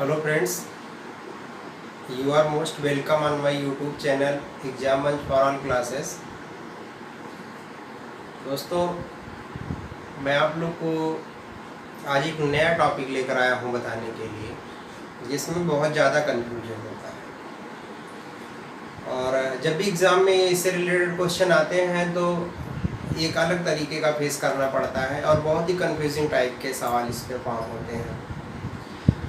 Hello friends, you are most welcome on my YouTube channel Exam Munch for all classes। दोस्तों, मैं आप लोग को आज एक नया टॉपिक लेकर आया हूँ बताने के लिए, जिसमें बहुत ज़्यादा कन्फ्यूजन होता है। और जब भी एग्ज़ाम में इससे रिलेटेड क्वेश्चन आते हैं तो एक अलग तरीके का फेस करना पड़ता है और बहुत ही कन्फ्यूजिंग टाइप के सवाल इस पे फॉर्म होते हैं।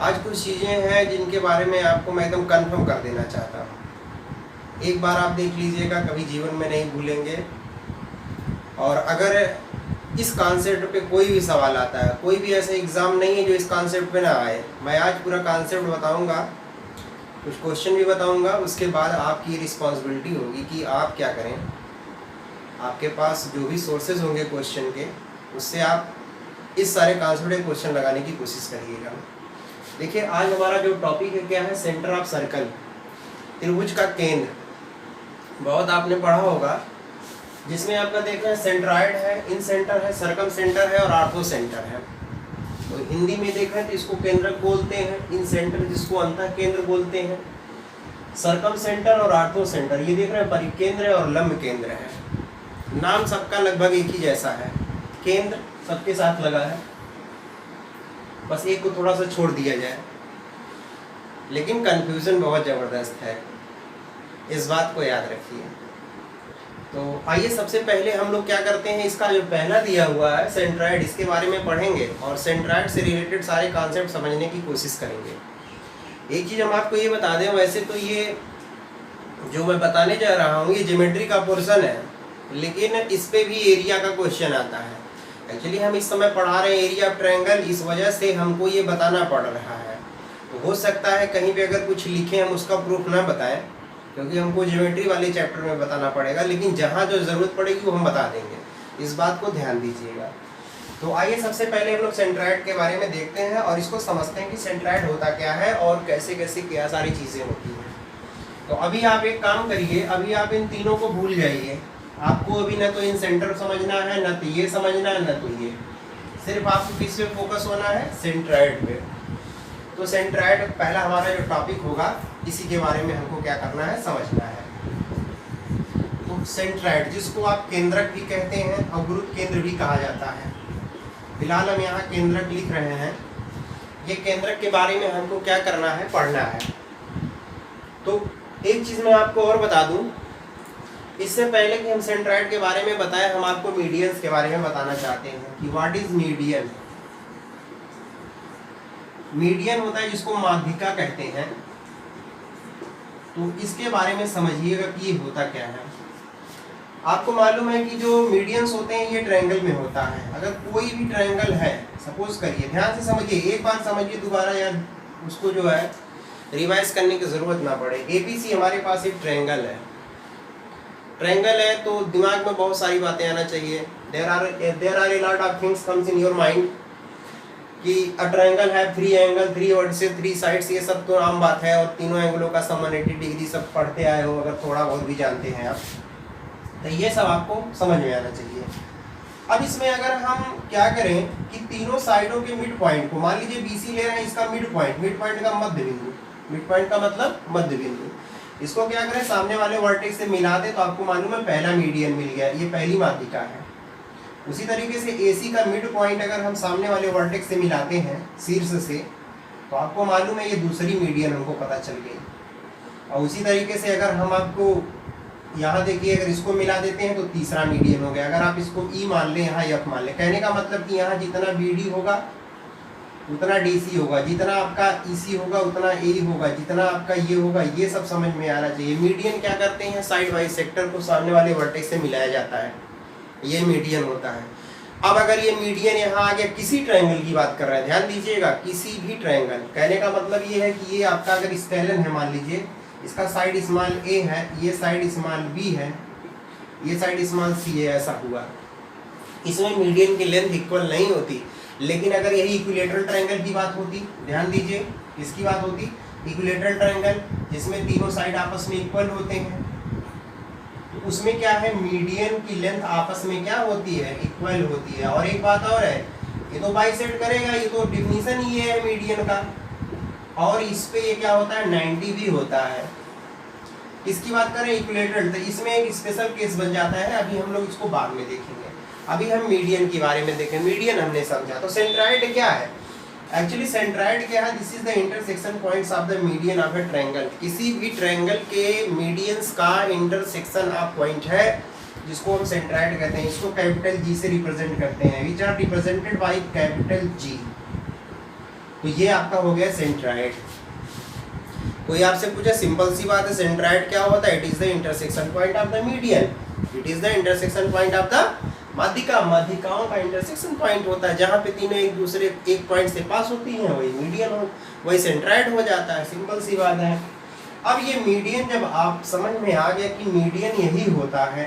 आज कुछ चीज़ें हैं जिनके बारे में आपको मैं एकदम कंफर्म कर देना चाहता हूँ। एक बार आप देख लीजिएगा, कभी जीवन में नहीं भूलेंगे। और अगर इस कॉन्सेप्ट पे कोई भी सवाल आता है, कोई भी ऐसा एग्ज़ाम नहीं है जो इस कॉन्सेप्ट पे ना आए। मैं आज पूरा कॉन्सेप्ट बताऊँगा, कुछ क्वेश्चन भी बताऊँगा, उसके बाद आपकी रिस्पॉन्सिबिलिटी होगी कि आप क्या करें। आपके पास जो भी सोर्सेज होंगे क्वेश्चन के, उससे आप इस सारे कॉन्सेप्ट के क्वेश्चन लगाने की कोशिश करिएगा। देखिए, आज हमारा जो टॉपिक है क्या है, सेंटर ऑफ सर्कल, त्रिभुज का केंद्र। बहुत आपने पढ़ा होगा, जिसमें आपका देख रहे हैं सेंट्रॉइड है, इन सेंटर है, सर्कम सेंटर है और आर्थो सेंटर है। तो हिंदी में देख रहे हैं तो इसको केंद्रक बोलते हैं, इन सेंटर जिसको अंतः केंद्र बोलते हैं, सर्कम सेंटर और आर्थो सेंटर। ये देख रहे हैं परिकेंद्र और लंब केंद्र है। नाम सबका लगभग एक ही जैसा है, केंद्र सबके साथ लगा है, बस एक को थोड़ा सा छोड़ दिया जाए, लेकिन कंफ्यूजन बहुत ज़बरदस्त है, इस बात को याद रखिए। तो आइए सबसे पहले हम लोग क्या करते हैं, इसका जो पहला दिया हुआ है सेंट्रॉइड, इसके बारे में पढ़ेंगे और सेंट्रॉइड से रिलेटेड सारे कॉन्सेप्ट समझने की कोशिश करेंगे। एक चीज़ हम आपको ये बता दें, वैसे तो ये जो मैं बताने जा रहा हूँ ये ज्योमेट्री का पोर्शन है, लेकिन इस पे भी एरिया का क्वेश्चन आता है। एक्चुअली हम इस समय पढ़ा रहे हैं एरिया ऑफ ट्रायंगल, इस वजह से हमको ये बताना पड़ रहा है। तो हो सकता है कहीं पे अगर कुछ लिखे हम उसका प्रूफ ना बताएं, क्योंकि हमको ज्योमेट्री वाले चैप्टर में बताना पड़ेगा, लेकिन जहाँ जो ज़रूरत पड़ेगी वो हम बता देंगे, इस बात को ध्यान दीजिएगा। तो आइए सबसे पहले हम लोग सेंट्रॉइड के बारे में देखते हैं और इसको समझते हैं कि सेंट्रॉइड होता क्या है और कैसे कैसे क्या सारी चीज़ें होती हैं। तो अभी आप एक काम करिए, अभी आप इन तीनों को भूल जाइए। आपको अभी ना तो इन सेंटर समझना है, ना तो ये समझना है, ना तो ये, सिर्फ आपको किस पे फोकस होना है, सेंट्रॉइड पे। तो सेंट्रॉइड पहला हमारा जो टॉपिक होगा, इसी के बारे में हमको क्या करना है, समझना है। तो सेंट्रॉइड, जिसको आप केंद्रक भी कहते हैं और गुरुत्व केंद्र भी कहा जाता है। फिलहाल हम यहाँ केंद्रक लिख रहे हैं। ये केंद्रक के बारे में हमको क्या करना है, पढ़ना है। तो एक चीज़ मैं आपको और बता दूं, इससे पहले कि हम सेंट्रॉइड के बारे में बताएं, हम आपको मीडियंस के बारे में बताना चाहते हैं कि व्हाट इज मीडियन। मीडियन होता है जिसको माध्यिका कहते हैं। तो इसके बारे में समझिएगा कि ये होता क्या है। आपको मालूम है कि जो मीडियंस होते हैं ये ट्रायंगल में होता है। अगर कोई भी ट्रायंगल है, सपोज करिए, ध्यान से समझिए, एक बार समझिए, दोबारा यार उसको जो है रिवाइज करने की जरूरत ना पड़े। एबीसी हमारे पास एक ट्रायंगल है। ट्रायंगल है तो दिमाग में बहुत सारी बातें आना चाहिए। There are a lot of things comes in your mind कि अ ट्रायंगल है 3 एंगल, 3 वर्टिसेस, 3 साइड्स, ये सब तो आम बात है। और तीनों एंगलों का सम 180 डिग्री सब पढ़ते आए हो, अगर थोड़ा बहुत भी जानते हैं आप, तो ये सब आपको समझ में आना चाहिए। अब इसमें अगर हम क्या करें कि तीनों साइडों के मिड पॉइंट को, मान लीजिए बीसी ले रहे हैं, इसका मिड पॉइंट का मध्य बिंदु, मिड पॉइंट का मतलब मध्य बिंदु, इसको क्या करें, सामने वाले वर्टेक्स से मिला दे, तो आपको मालूम है पहला मीडियन मिल गया, ये पहली माध्यिका है। उसी तरीके से AC का मिड पॉइंट अगर हम सामने वाले वर्टेक्स से मिलाते हैं शीर्ष से, तो आपको मालूम है ये दूसरी मीडियन हमको पता चल गई। और उसी तरीके से अगर हम आपको यहाँ देखिए, अगर इसको मिला देते हैं तो तीसरा मीडियन हो गया। अगर आप इसको E मान लें, यहाँ F मान लें, कहने का मतलब कि यहाँ जितना BD होगा उतना DC होगा, जितना आपका EC होगा उतना AE होगा, जितना आपका ये होगा, ये सब समझ में आना चाहिए। मीडियन क्या करते हैं, साइड वाइज सेक्टर को सामने वाले वर्टेक्स से मिलाया जाता है, ये मीडियन होता है। अब अगर ये मीडियन यहाँ आ गया, किसी ट्रायंगल की बात कर रहे हैं, ध्यान दीजिएगा, किसी भी ट्रायंगल, कहने का मतलब ये है कि ये आपका अगर स्केलन है, मान लीजिए इसका साइड स्मॉल A है, ये साइड स्मॉल B है, ये साइड स्मॉल C है, ऐसा हुआ। इसमें मीडियन की लेंथ इक्वल नहीं होती। लेकिन अगर यही इक्विलेटरल ट्रायंगल की बात होती, ध्यान दीजिए, इसकी बात होती, इक्विलेटरल ट्रायंगल जिसमें तीनों साइड आपस में इक्वल होते हैं, तो उसमें क्या है, मीडियन की लेंथ आपस में क्या होती है, इक्वल होती है। और एक बात और है, ये तो बाइसेक्ट करेगा, ये तो डिफिनीशन ही है मीडियन का। और इस पे ये क्या होता है 90 भी होता है। इसकी बात करें इक्विलेटरल, तो इसमें एक स्पेशल केस बन जाता है, अभी हम लोग इसको बाद में देखेंगे। अभी हम मीडियन के बारे में देखें। मीडियन हमने समझा, तो सेंट्राइड क्या है? एक्चुअली सेंट्राइड क्या है? This is the intersection points of the median of A triangle. किसी भी ट्रायंगल के मीडियंस का इंटरसेक्शन ऑफ पॉइंट है, जिसको हम सेंट्राइड कहते हैं। इसको कैपिटल जी से रिप्रेजेंट करते हैं, which are represented by capital G. तो ये आपका हो गया सेंट्राइड। कोई आपसे पूछे, सिंपल सी बात है, सेंट्राइड क्या होता है? It is the intersection point of the median. It is the intersection point of the माध्यिका। माध्यिकाओं का इंटरसेक्शन पॉइंट होता है, जहाँ पे तीनों एक दूसरे एक पॉइंट से पास होती हैं, वही मीडियन हो, वही सेंट्राइड हो जाता है। सिंपल सी बात है। अब ये मीडियन जब आप समझ में आ गया कि मीडियन यही होता है,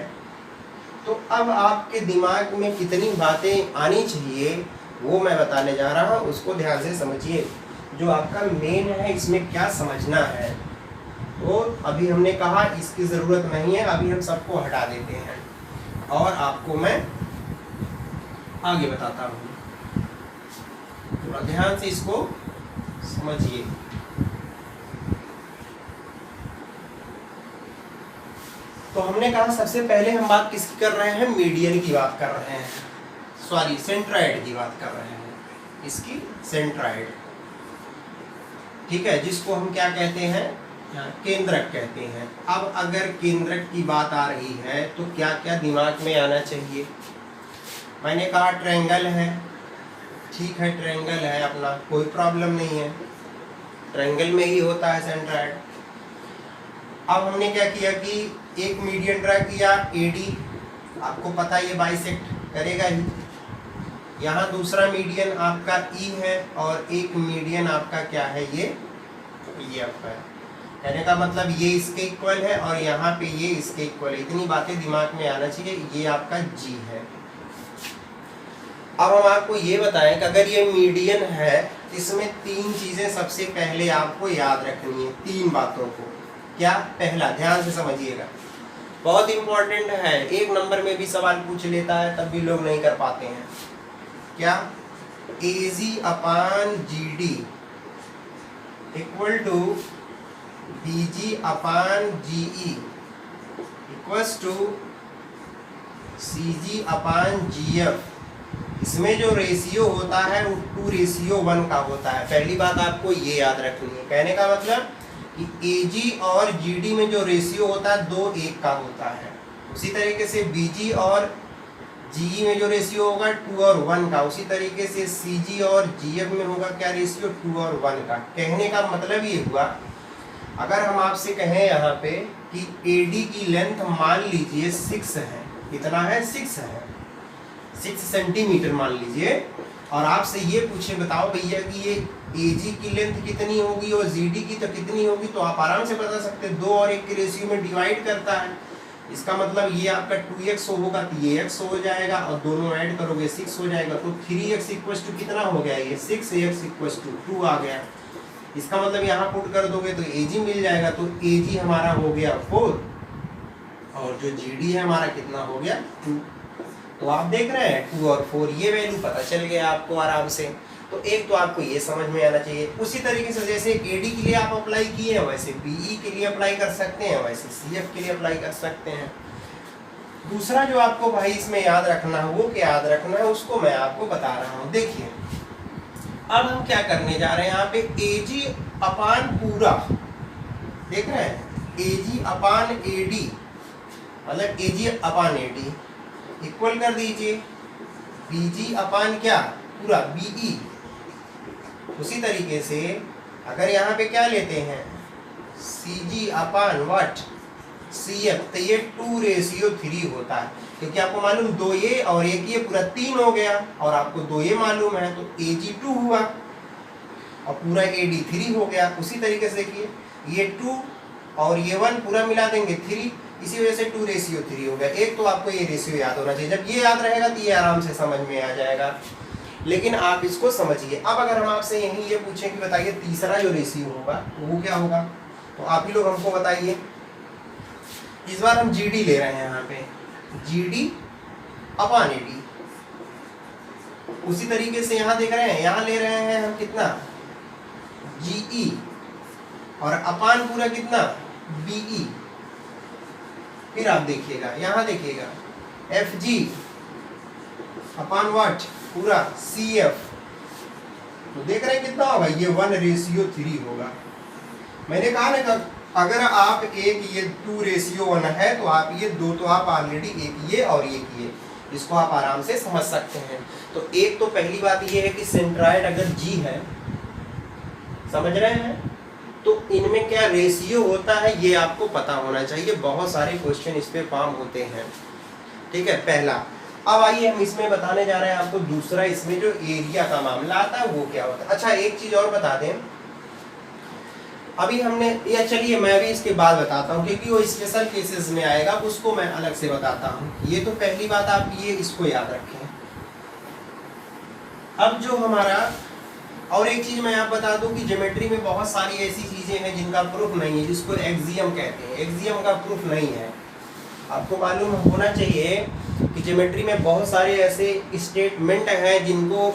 तो अब आपके दिमाग में कितनी बातें आनी चाहिए वो मैं बताने जा रहा हूँ, उसको ध्यान से समझिए। जो आपका मेन है, इसमें क्या समझना है। तो अभी हमने कहा इसकी ज़रूरत नहीं है, अभी हम सबको हटा देते हैं और आपको मैं आगे बताता हूँ। थोड़ा ध्यान से इसको समझिए। तो हमने कहा सबसे पहले हम बात किसकी कर रहे हैं? मीडियन की बात कर रहे हैं, सॉरी सेंट्राइड की बात कर रहे हैं, इसकी सेंट्राइड, ठीक है, जिसको हम क्या कहते हैं? केंद्रक कहते हैं। अब अगर केंद्रक की बात आ रही है तो क्या क्या दिमाग में आना चाहिए? मैंने कहा ट्रायंगल है, ठीक है, ट्रायंगल है अपना, कोई प्रॉब्लम नहीं है, ट्रायंगल में ही होता है सेंट्राइड। अब हमने क्या किया कि एक मीडियन ड्रा किया एडी, आपको पता है ये बाइसेक्ट करेगा ही। यहाँ दूसरा मीडियन आपका ई है और एक मीडियन आपका क्या है? ये एफ है। कहने का मतलब ये इसके इक्वल है और यहाँ पे ये इसके इक्वल है। इतनी बातें दिमाग में आना चाहिए। ये आपका जी है। अब हम आपको ये बताएं कि अगर ये मीडियन है, इसमें तीन चीजें सबसे पहले आपको याद रखनी है, तीन बातों को। क्या? पहला, ध्यान से समझिएगा, बहुत इंपॉर्टेंट है, एक नंबर में भी सवाल पूछ लेता है तब भी लोग नहीं कर पाते हैं। क्या? AG upon G D equal to BG upon GE equals to CG upon GF. इसमें जो रेशियो होता है वो 2:1 का होता है। पहली बात आपको ये याद रखनी है। कहने का मतलब कि एजी और जीडी में जो रेशियो होता है 2:1 का होता है। उसी तरीके से बीजी और जीई में जो रेशियो होगा 2:1 का। उसी तरीके से सीजी और जीएफ में होगा क्या रेशियो? 2:1 का। कहने का मतलब ये हुआ, अगर हम आपसे कहें यहाँ पे कि एडी की लेंथ मान लीजिए 6 है, कितना है? 6 है, 6 सेंटीमीटर मान लीजिए, और आपसे ये पूछे बताओ भैया कि ये एजी की लेंथ कितनी होगी और जीडी की तो कितनी होगी, तो आप आराम से बता सकते हैं। 2 और 1 के रेशियो में डिवाइड करता है। इसका मतलब ये आपका 2x होगा तो ये x हो जाएगा और दोनों ऐड करोगे 6 हो जाएगा। तो 3x इक्वल टू कितना हो गया? ये 6x इक्वल टू 2 आ गया। इसका मतलब यहाँ पुट कर दोगे तो एजी मिल जाएगा। तो एजी हमारा हो गया 4 और जो जीडी है हमारा कितना हो गया? 2। तो आप देख रहे हैं 2 और 4, ये वैल्यू पता चल गया आपको आराम से। तो एक तो आपको ये समझ में आना चाहिए। उसी तरीके से जैसे एडी के लिए आप अप्लाई किए हैं, वैसे बीई के लिए अप्लाई कर सकते हैं, वैसे सीएफ के लिए अप्लाई कर सकते हैं। दूसरा जो आपको भाई इसमें याद रखना है, वो क्या याद रखना है, उसको मैं आपको बता रहा हूँ। देखिए अब हम क्या करने जा रहे हैं, यहाँ पे एजी अपान पूरा, देख रहे हैं, एजी अपान एडी, मतलब एजी अपान एडी इक्वल कर दीजिए बीजी अपान क्या? पूरा बीई। उसी तरीके से अगर यहाँ पे क्या लेते हैं, सीजी अपान व्हाट? सीएफ, तो ये 2:3 होता है, क्योंकि आपको मालूम 2 ये और 1 ये पूरा 3 हो गया, और आपको 2 ये मालूम है, तो एजी 2 हुआ और पूरा एडी 3 हो गया। उसी तरीके से देखिए ये 2 और ये 1 पूरा मिला देंगे 3, इसी वजह से 2:3 हो गया। एक तो आपको ये रेशियो याद होना चाहिए। जब ये याद रहेगा तो ये आराम से समझ में आ जाएगा, लेकिन आप इसको समझिए। अब अगर हम आपसे यहीं ये पूछें कि बताइए तीसरा जो रेशियो होगा वो क्या होगा, तो आप ही लोग हमको बताइए। इस बार हम जीडी ले रहे हैं, यहाँ पे जीडी अपान एडी। उसी तरीके से यहाँ देख रहे हैं, यहाँ ले रहे हैं हम कितना? GE और अपान पूरा कितना BE। फिर आप देखिएगा यहाँ देखिएगा FG अपान व्हाट पूरा CF। तो देख रहे हैं कितना होगा, ये 1:3 होगा। मैंने कहा ना कि अगर आप एक ये 2:1 है तो आप ये दो तो आप ऑलरेडी एक ये और एक ये, इसको आप आराम से समझ सकते हैं। तो एक तो पहली बात ये है कि सेंट्राइड अगर G है, समझ रहे हैं, तो इनमें क्या रेशियो होता है ये आपको पता होना चाहिए। बहुत सारे क्वेश्चन इस पे फॉर्म होते हैं, ठीक है, पहला। अब आइए हम इसमें बताने जा रहे हैं आपको दूसरा, इसमें जो एरिया का मामला आता है वो क्या होता है। अच्छा एक चीज और बता दें, अभी हमने या चलिए मैं भी इसके बाद बताता हूँ क्योंकि वो स्पेशल केसेस में आएगा, उसको मैं अलग से बताता हूँ। ये तो पहली बात आप ये इसको याद रखें। अब जो हमारा और एक चीज मैं आप बता दूं कि ज्योमेट्री में बहुत सारी ऐसी चीजें हैं जिनका प्रूफ नहीं है, जिसको एक्सियम कहते हैं। एक्सियम का प्रूफ नहीं है। आपको मालूम होना चाहिए कि ज्योमेट्री में बहुत सारे ऐसे स्टेटमेंट हैं जिनको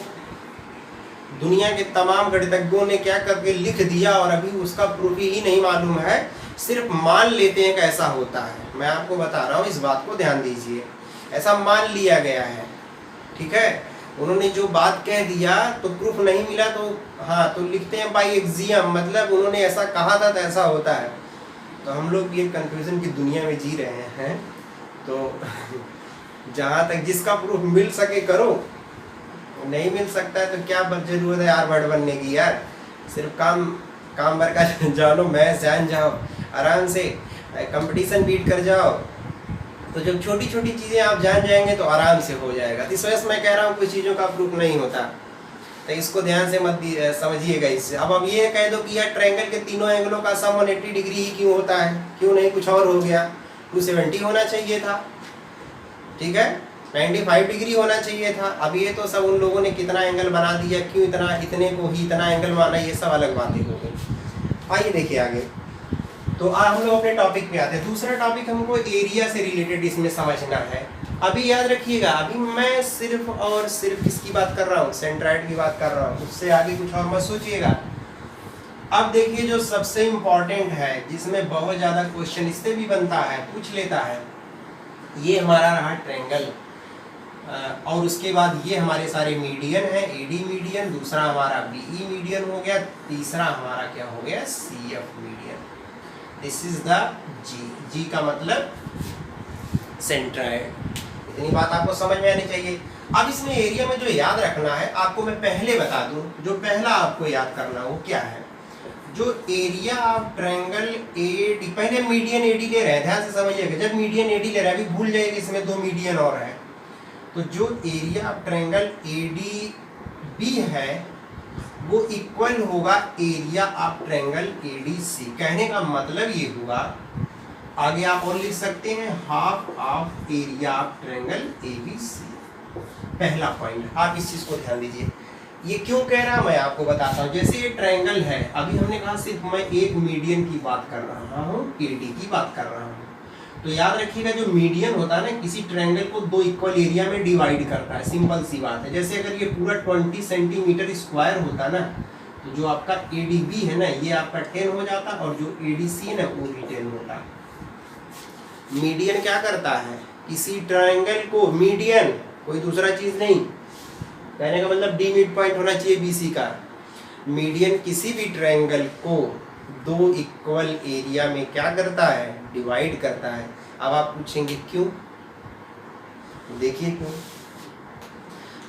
दुनिया के तमाम गणितज्ञों ने क्या करके लिख दिया और अभी उसका प्रूफ ही नहीं मालूम है, सिर्फ मान लेते हैं कि ऐसा होता है। मैं आपको बता रहा हूँ, इस बात को ध्यान दीजिए। ऐसा मान लिया गया है, ठीक है, उन्होंने जो बात कह दिया तो प्रूफ नहीं मिला तो हाँ तो लिखते हैं बाई एक्सियम, मतलब उन्होंने ऐसा कहा था तो ऐसा होता है। तो हम लोग ये कंफ्यूजन की दुनिया में जी रहे हैं। तो जहाँ तक जिसका प्रूफ मिल सके करो, नहीं मिल सकता है तो क्या जरूरत है आर्वर्ड बनने की यार। सिर्फ काम भर का जानो, मैथ्स जान जाओ, आराम से कंपटीशन बीट कर जाओ। तो जब छोटी छोटी चीज़ें आप जान जाएंगे तो आराम से हो जाएगा। इस वजह से मैं कह रहा हूँ कुछ चीज़ों का प्रूफ नहीं होता, तो इसको ध्यान से मत समझिएगा इससे। अब ये कह दो कि यार ट्रायंगल के तीनों एंगलों का सम 180 डिग्री ही क्यों होता है, क्यों नहीं कुछ और हो गया, 270 होना चाहिए था, ठीक है, 95 डिग्री होना चाहिए था। अब ये तो सब उन लोगों ने कितना एंगल बना दिया, क्यों इतने को ही इतना एंगल माना, ये सब अलग बातें हो गई। आइए देखिए आगे। तो आज हम लोग अपने टॉपिक पे आते हैं। दूसरा टॉपिक हमको एरिया से रिलेटेड इसमें समझना है। अभी याद रखिएगा, अभी मैं सिर्फ और सिर्फ किसकी बात कर रहा हूँ, सेंट्राइड की बात कर रहा हूँ, उससे आगे कुछ और मत सोचिएगा। अब देखिए जो सबसे इम्पोर्टेंट है, जिसमें बहुत ज़्यादा क्वेश्चन इससे भी बनता है, पूछ लेता है, ये हमारा रहा ट्रायंगल, और उसके बाद ये हमारे सारे मीडियन है, एडी मीडियन, दूसरा हमारा बीई मीडियन हो गया, तीसरा हमारा क्या हो गया, CF median. This is the G का मतलब सेंट्राइड। इतनी बात आपको समझ में आनी चाहिए। अब इसमें एरिया में जो याद रखना है, आपको मैं पहले बता दूं, जो पहला आपको याद करना वो क्या है, जो एरिया ऑफ ट्रायंगल एडी, पहले मीडियन एडी ले रहे हैं, ध्यान से समझिएगा। जब मीडियन एडी ले रहे हैं, अभी भूल जाइए कि इसमें दो मीडियन और है, तो जो area of triangle AD B है वो इक्वल होगा एरिया ऑफ ट्रायंगल एडीसी। कहने का मतलब ये हुआ, आगे आप और लिख सकते हैं, half of area of triangle ABC. पहला पॉइंट, आप इस चीज को ध्यान दीजिए। ये क्यों कह रहा मैं आपको बताता हूँ। जैसे ये ट्रायंगल है, अभी हमने कहा सिर्फ मैं एक मीडियन की बात कर रहा हूँ, एडी की बात कर रहा हूँ। तो याद रखिएगा जो मीडियन होता है ना, किसी ट्रायंगल को दो इक्वल एरिया में डिवाइड करता है, सिंपल सी बात है। जैसे अगर ये पूरा 20 सेंटीमीटर स्क्वायर होता ना, तो जो आपका एडीबी है ना, ये आपका 10 हो जाता, और जो एडीसी है ना वो भी 10 होता। मीडियन क्या करता है, किसी ट्रायंगल को, मीडियन कोई दूसरा चीज नहीं, कहने का मतलब डी मिड पॉइंट होना चाहिए बीसी का। मीडियन किसी भी ट्रायंगल को दो इक्वल एरिया में क्या करता है, डिवाइड करता है। अब आप पूछेंगे क्यों, देखिए क्यों।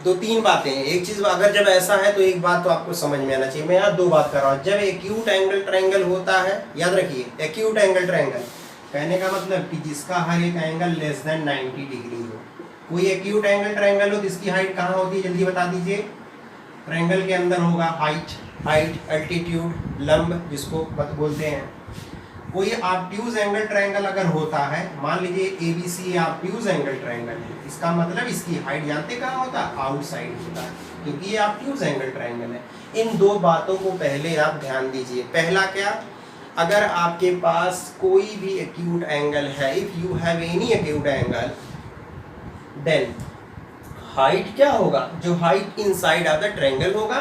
दो तीन बातें हैं। एक चीज, अगर जब ऐसा है तो एक बात तो आपको समझ में आना चाहिए। मैं यहाँ दो बात कर रहा हूँ। जब एक्यूट एंगल ट्रायंगल होता है, याद रखिए एक्यूट एंगल ट्रायंगल, कहने का मतलब कि जिसका हर एक एंगल लेस देन 90 डिग्री हो। कोई एक्यूट एंगल ट्रायंगल हो तो इसकी हाइट कहाँ होती है, जल्दी बता दीजिए। ट्रायंगल के अंदर होगा हाइट, एल्टीट्यूड, लंब जिसको बोलते हैं। कोई ऑब्ट्यूज एंगल ट्रायंगल अगर होता है, मान लीजिए एबीसी ऑब्ट्यूज एंगल ट्रायंगल है, इसका मतलब इसकी हाइट जानते कहाँ होता है, आउटसाइड होता है, क्योंकि ये ऑब्ट्यूज एंगल ट्रायंगल है। इन दो बातों को पहले आप ध्यान दीजिए। पहला क्या, अगर आपके पास कोई भी एक्यूट एंगल है, if you have any acute angle, then height क्या होगा, जो height inside of the triangle होगा,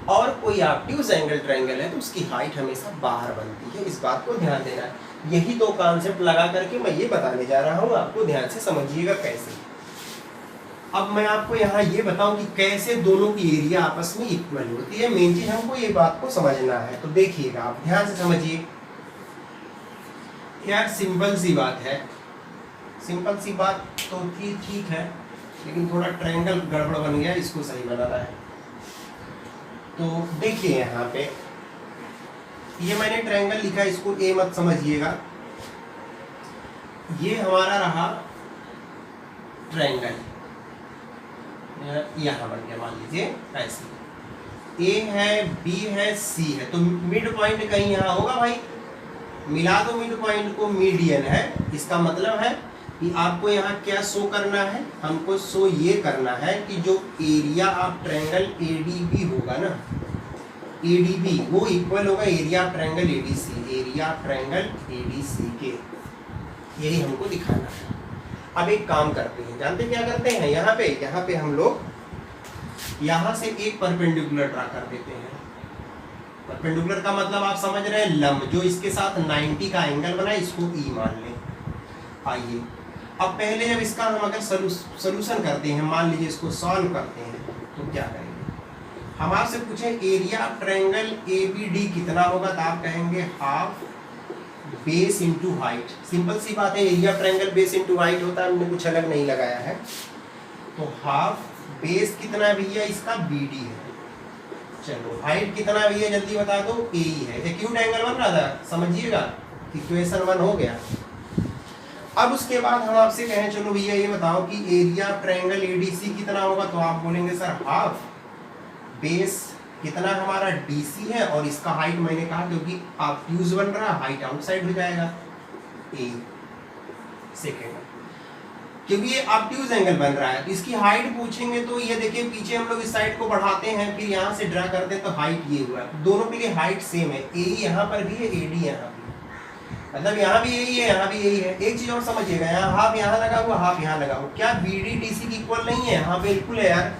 और कोई ऑब्ट्यूज एंगल ट्रायंगल है तो उसकी हाइट हमेशा बाहर बनती है। इस बात को ध्यान देना है। यही दो कॉन्सेप्ट लगा करके मैं ये बताने जा रहा हूँ, आपको ध्यान से समझिएगा कैसे। अब मैं आपको यहाँ ये बताऊं कि कैसे दोनों की एरिया आपस में इक्वल होती है। मेन चीज हमको ये बात को समझना है, तो देखिएगा आप ध्यान से समझिए। यार सिंपल सी बात है, सिंपल सी बात तो ठीक है, लेकिन थोड़ा ट्रायंगल गड़बड़ बन गया, इसको सही बनाना है। तो देखिए यहाँ पे ये मैंने ट्रायंगल लिखा, इसको ए मत समझिएगा। ये हमारा रहा ट्रायंगल, यहाँ बन गया, मान लीजिए ऐसे। ए है, बी है, सी है, तो मिड पॉइंट कहीं यहाँ होगा भाई। मिला दो मिड पॉइंट को, मीडियन है। इसका मतलब है कि आपको यहाँ क्या शो करना है, हमको शो ये करना है कि जो एरिया ऑफ ट्रायंगल एडीबी होगा ना, एडीबी वो इक्वल होगा area of triangle ADC, area of triangle ADC के। यही हमको दिखाना है। अब एक काम करते हैं, जानते क्या करते हैं, यहाँ पे हम लोग यहाँ से एक परपेंडिकुलर ड्रा कर देते हैं। परपेंडिकुलर का मतलब आप समझ रहे हैं, लंब जो इसके साथ 90 का एंगल बना है, इसको ई मान लें। आइए अब पहले जब इसका हम अगर सोल्यूशन करते हैं, मान लीजिए इसको सॉल्व करते हैं, तो क्या करेंगे, हम आपसे पूछे एरिया ऑफ ट्रायंगल एबीडी कितना होगा, तो आप कहेंगे half base into height. Simple सी बात है, area triangle base into height होता है, हमने कुछ अलग नहीं लगाया है। तो हाफ बेस कितना भैया इसका बीडी है, चलो हाइट कितना भैया जल्दी बता दो, ए ही है। एक्यूट एंगल बन रहा था, समझिएगा, इक्वेशन 1 हो गया। अब उसके बाद हम आपसे कहें चलो भैया ये बताओ कि एरिया ट्रायंगल एडीसी कितना होगा, तो आप बोलेंगे सर हाफ बेस कितना हमारा डीसी है, और इसका हाइट मैंने कहा क्योंकि ऑब्ट्यूज बन रहा, हाइट आउटसाइड हो जाएगा ए सेकेंड, क्योंकि ये ऑब्ट्यूज एंगल बन रहा है। तो इसकी हाइट पूछेंगे तो ये देखिए पीछे हम लोग इस साइड को बढ़ाते हैं, फिर यहाँ से ड्रा करते हैं, तो हाइट ये हुआ। दोनों के लिए हाइट सेम है, ए यहाँ पर भी है, एडी यहाँ भी, मतलब यहाँ भी यही है, यहाँ भी यही है। एक चीज और समझिएगा, यहाँ हाफ यहाँ लगा हुआ, हाफ यहाँ लगा हुआ, क्या बीडी डीसी की इक्वल नहीं है? हाँ बिल्कुल है यार,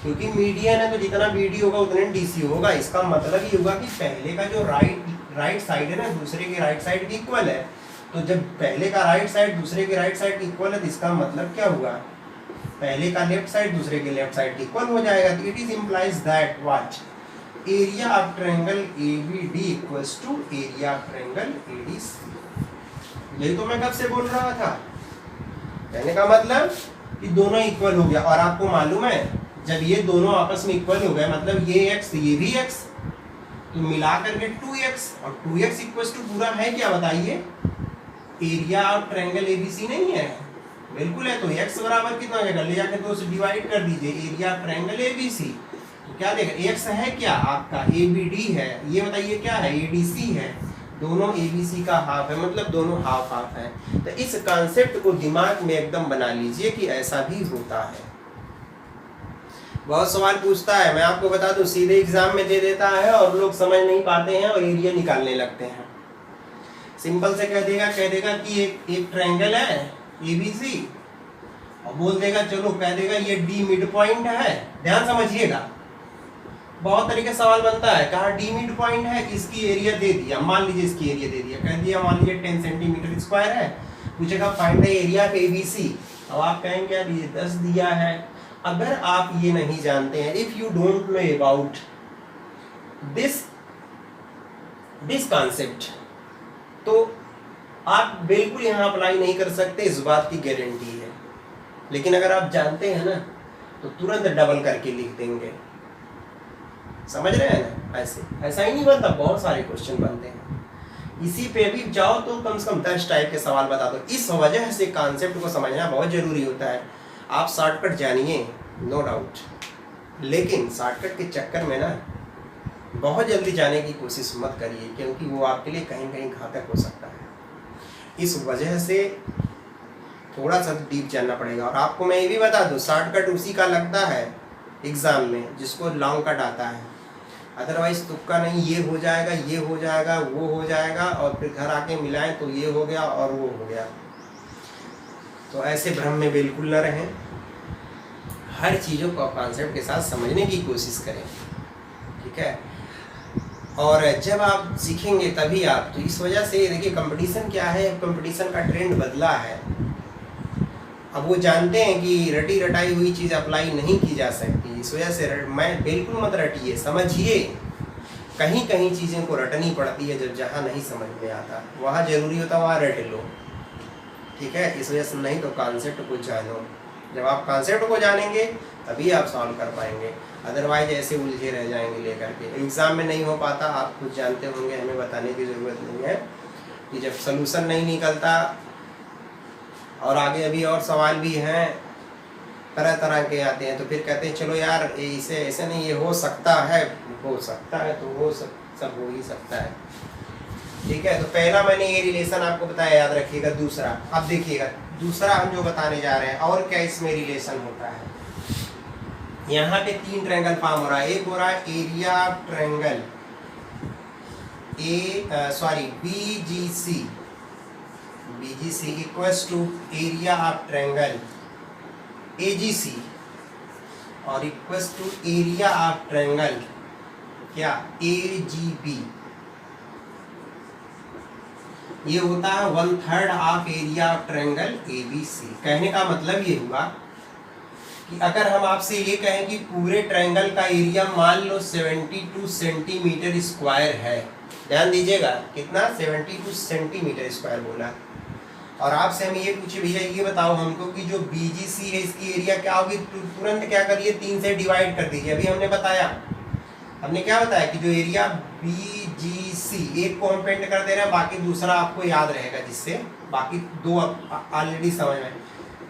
क्योंकि मीडियन है तो जितना बीडी होगा उतने डीसी होगा। इसका मतलब ये होगा कि पहले का जो राइट साइड है ना, दूसरे के राइट साइड की इक्वल है। तो जब पहले का राइट साइड दूसरे के राइट साइड की इक्वल है, तो इसका मतलब क्या हुआ, पहले का लेफ्ट साइड दूसरे के लेफ्ट साइड की इक्वल हो जाएगा। तो it is implies that what area of triangle ABD equals to area of triangle ADC. यही तो मैं कब से बोल रहा था, कहने का मतलब कि दोनों इक्वल हो गया। और आपको मालूम है जब ये दोनों आपस में इक्वल हो गए, मतलब ये x ये भी x, तो मिला करके 2x, और 2x इक्वल्स टू पूरा है क्या बताइए, एरिया ऑफ ट्रायंगल एबीसी नहीं है? बिल्कुल है। तो x बराबर कितना हो जाएगा, ले जाकर 2 से डिवाइड कर दीजिए, एरिया ऑफ ट्रायंगल एबीसी। तो क्या देगा, x है क्या आपका, एबीडी है, ये बताइए क्या है, एडीसी है। दोनों एबीसी का हाफ है, मतलब दोनों हाफ हाफ है। तो इस कॉन्सेप्ट को दिमाग में एकदम बना लीजिए कि ऐसा भी होता है। बहुत सवाल पूछता है, मैं आपको बता दूं, सीधे एग्जाम में दे देता है और लोग समझ नहीं पाते हैं और एरिया निकालने लगते हैं। सिंपल से कह देगा कि एक ट्रायंगल है एबीसी, और बोल देगा चलो, कह देगा ये डी मिड पॉइंट है। ध्यान समझिएगा, बहुत तरीके से सवाल बनता है, कहा डी मिड पॉइंट है, इसकी एरिया दे दिया, मान लीजिए इसकी एरिया दे दिया, कह दिया मान लीजिए 10 सेंटीमीटर स्क्वायर है, पूछेगा find the area of ABC. अब आप कहेंगे यार ये 10 दिया है। अगर आप ये नहीं जानते हैं, if you don't know about this concept, तो आप बिल्कुल यहाँ अप्लाई नहीं कर सकते, इस बात की गारंटी है। लेकिन अगर आप जानते हैं ना, तो तुरंत डबल करके लिख देंगे। समझ रहे हैं ना? ऐसा ही नहीं बनता, बहुत सारे क्वेश्चन बनते हैं। इसी पे भी जाओ तो कम से कम 10 टाइप के सवाल बता दो। इस वजह से कॉन्सेप्ट को समझना बहुत जरूरी होता है। आप शॉर्टकट जानिए, नो डाउट, लेकिन शॉर्टकट के चक्कर में ना बहुत जल्दी जाने की कोशिश मत करिए, क्योंकि वो आपके लिए कहीं कहीं घातक हो सकता है। इस वजह से थोड़ा सा डीप जानना पड़ेगा। और आपको मैं ये भी बता दूं, शॉर्टकट उसी का लगता है एग्जाम में जिसको लॉन्ग कट आता है, अदरवाइज तुक्का नहीं, ये हो जाएगा, ये हो जाएगा, वो हो जाएगा, और फिर घर आके मिलाएं तो ये हो गया और वो हो गया। तो ऐसे भ्रम में बिल्कुल न रहें, हर चीज़ों को कॉन्सेप्ट के साथ समझने की कोशिश करें, ठीक है। ठीक है। और जब आप सीखेंगे तभी आप, तो इस वजह से देखिए कंपटीशन क्या है, कंपटीशन का ट्रेंड बदला है। अब वो जानते हैं कि रटी रटाई हुई चीज़ अप्लाई नहीं की जा सकती, इस वजह से मैं बिल्कुल मत रटिए, समझिए। कहीं कहीं चीज़ें को रटनी पड़ती है, जब जहाँ नहीं समझ में आता वहाँ ज़रूरी होता वहाँ रट लो, ठीक है। इस वजह से नहीं तो कॉन्सेप्ट को जानो, जब आप कॉन्सेप्ट को जानेंगे तभी आप सॉल्व कर पाएंगे, अदरवाइज ऐसे उलझे रह जाएंगे लेकर के। एग्ज़ाम में नहीं हो पाता, आप खुद जानते होंगे, हमें बताने की ज़रूरत नहीं है कि जब सलूशन नहीं निकलता, और आगे अभी और सवाल भी हैं तरह तरह के आते हैं, तो फिर कहते हैं चलो यार इसे ऐसे नहीं, ये हो सकता है तो वो सब हो ही सकता है, ठीक है। तो पहला मैंने ये रिलेशन आपको बताया, याद रखिएगा। दूसरा अब देखिएगा, दूसरा हम जो बताने जा रहे हैं, और क्या इसमें रिलेशन होता है। यहाँ पे 3 ट्रायंगल फॉर्म हो रहा है। एक हो रहा है area triangle BGC equals to area of triangle AGC, और equals to area of triangle क्या AGB। ये होता है 1/3 of area of triangle ABC। कहने का मतलब ये हुआ कि अगर हम आपसे ये कहें कि पूरे ट्रायंगल का एरिया मान लो 72 सेंटीमीटर स्क्वायर है, ध्यान दीजिएगा कितना, 72 सेंटीमीटर स्क्वायर बोला, और आपसे हम ये पूछे भैया ये बताओ हमको कि जो BGC है इसकी एरिया क्या होगी, तुरंत क्या करिए 3 से डिवाइड कर दीजिए। अभी हमने क्या बताया कि जो एरिया BGC, एक को हम पेंट कर दे रहे हैं, बाकी दूसरा आपको याद रहेगा, जिससे बाकी 2 ऑलरेडी समझ में।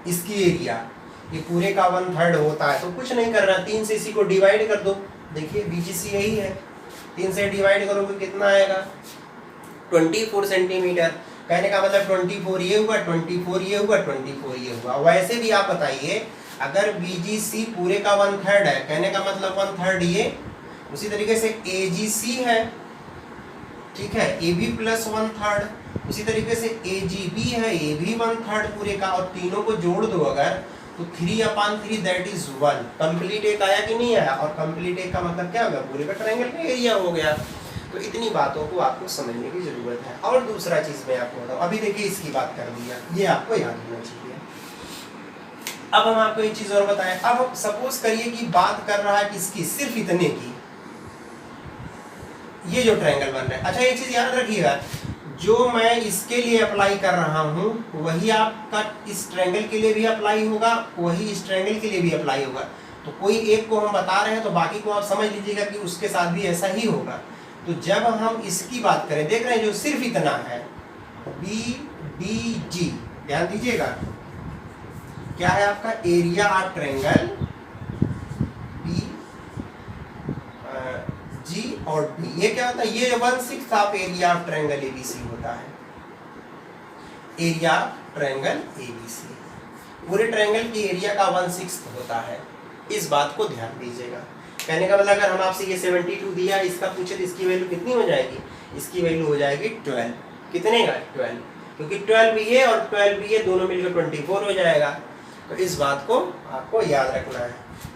इसकी एरिया ये पूरे का 1/3 होता है, तो कुछ नहीं करना, 3 से इसी को डिवाइड कर दो। देखिए BGC यही है, 3 से डिवाइड करोगे कितना आएगा, 24 सेंटीमीटर। कहने का मतलब 24 ये हुआ, 24 ये हुआ, 24 ये हुआ। वैसे भी आप बताइए, अगर BGC पूरे का 1/3 है, कहने का मतलब 1/3 ये, उसी तरीके से AGC है, ठीक है, AB प्लस 1/3, उसी तरीके से AGB है, ये भी 1/3 पूरे का, और तीनों को जोड़ दो अगर, तो 3/3 दैट इज 1। कंप्लीट एक आया कि नहीं आया, और कंप्लीट एक का मतलब क्या होगा, पूरे का ट्रायंगल का एरिया हो गया। तो इतनी बातों को आपको समझने की जरूरत है। और दूसरा चीज मैं आपको बताऊं, अभी देखिए इसकी बात कर दिया, ये आपको याद होना चाहिए। अब हम आपको एक चीज और बताएं, अब सपोज करिए कि बात कर रहा है किसकी, सिर्फ इतने की, ये जो ट्रायंगल बन रहा है। अच्छा एक चीज याद रखिएगा, जो मैं इसके लिए अप्लाई कर रहा हूं वही आपका इस ट्रायंगल के लिए भी अप्लाई होगा, वही इस ट्रायंगल के लिए भी अप्लाई होगा। तो कोई एक को हम बता रहे हैं तो बाकी को आप समझ लीजिएगा कि उसके साथ भी ऐसा ही होगा। तो जब हम इसकी बात करें, देख रहे हैं जो सिर्फ इतना है BDG, ध्यान दीजिएगा क्या है आपका एरिया ऑफ ट्रायंगल BG और B। ये क्या होता है, ये 1/6 of area of triangle ABC होता है, एरिया ट्रायंगल ABC पूरे ट्रायंगल की एरिया का 1/6 होता है। इस बात को ध्यान दीजिएगा। कहने का मतलब अगर हम आपसे ये 72 दिया, इसका पूछे तो इसकी वैल्यू कितनी हो जाएगी, इसकी वैल्यू हो जाएगी 12। कितने का 12, क्योंकि 12 भी है और 12 भी है, दोनों मिलकर 24 हो जाएगा। तो इस बात को आपको याद रखना है।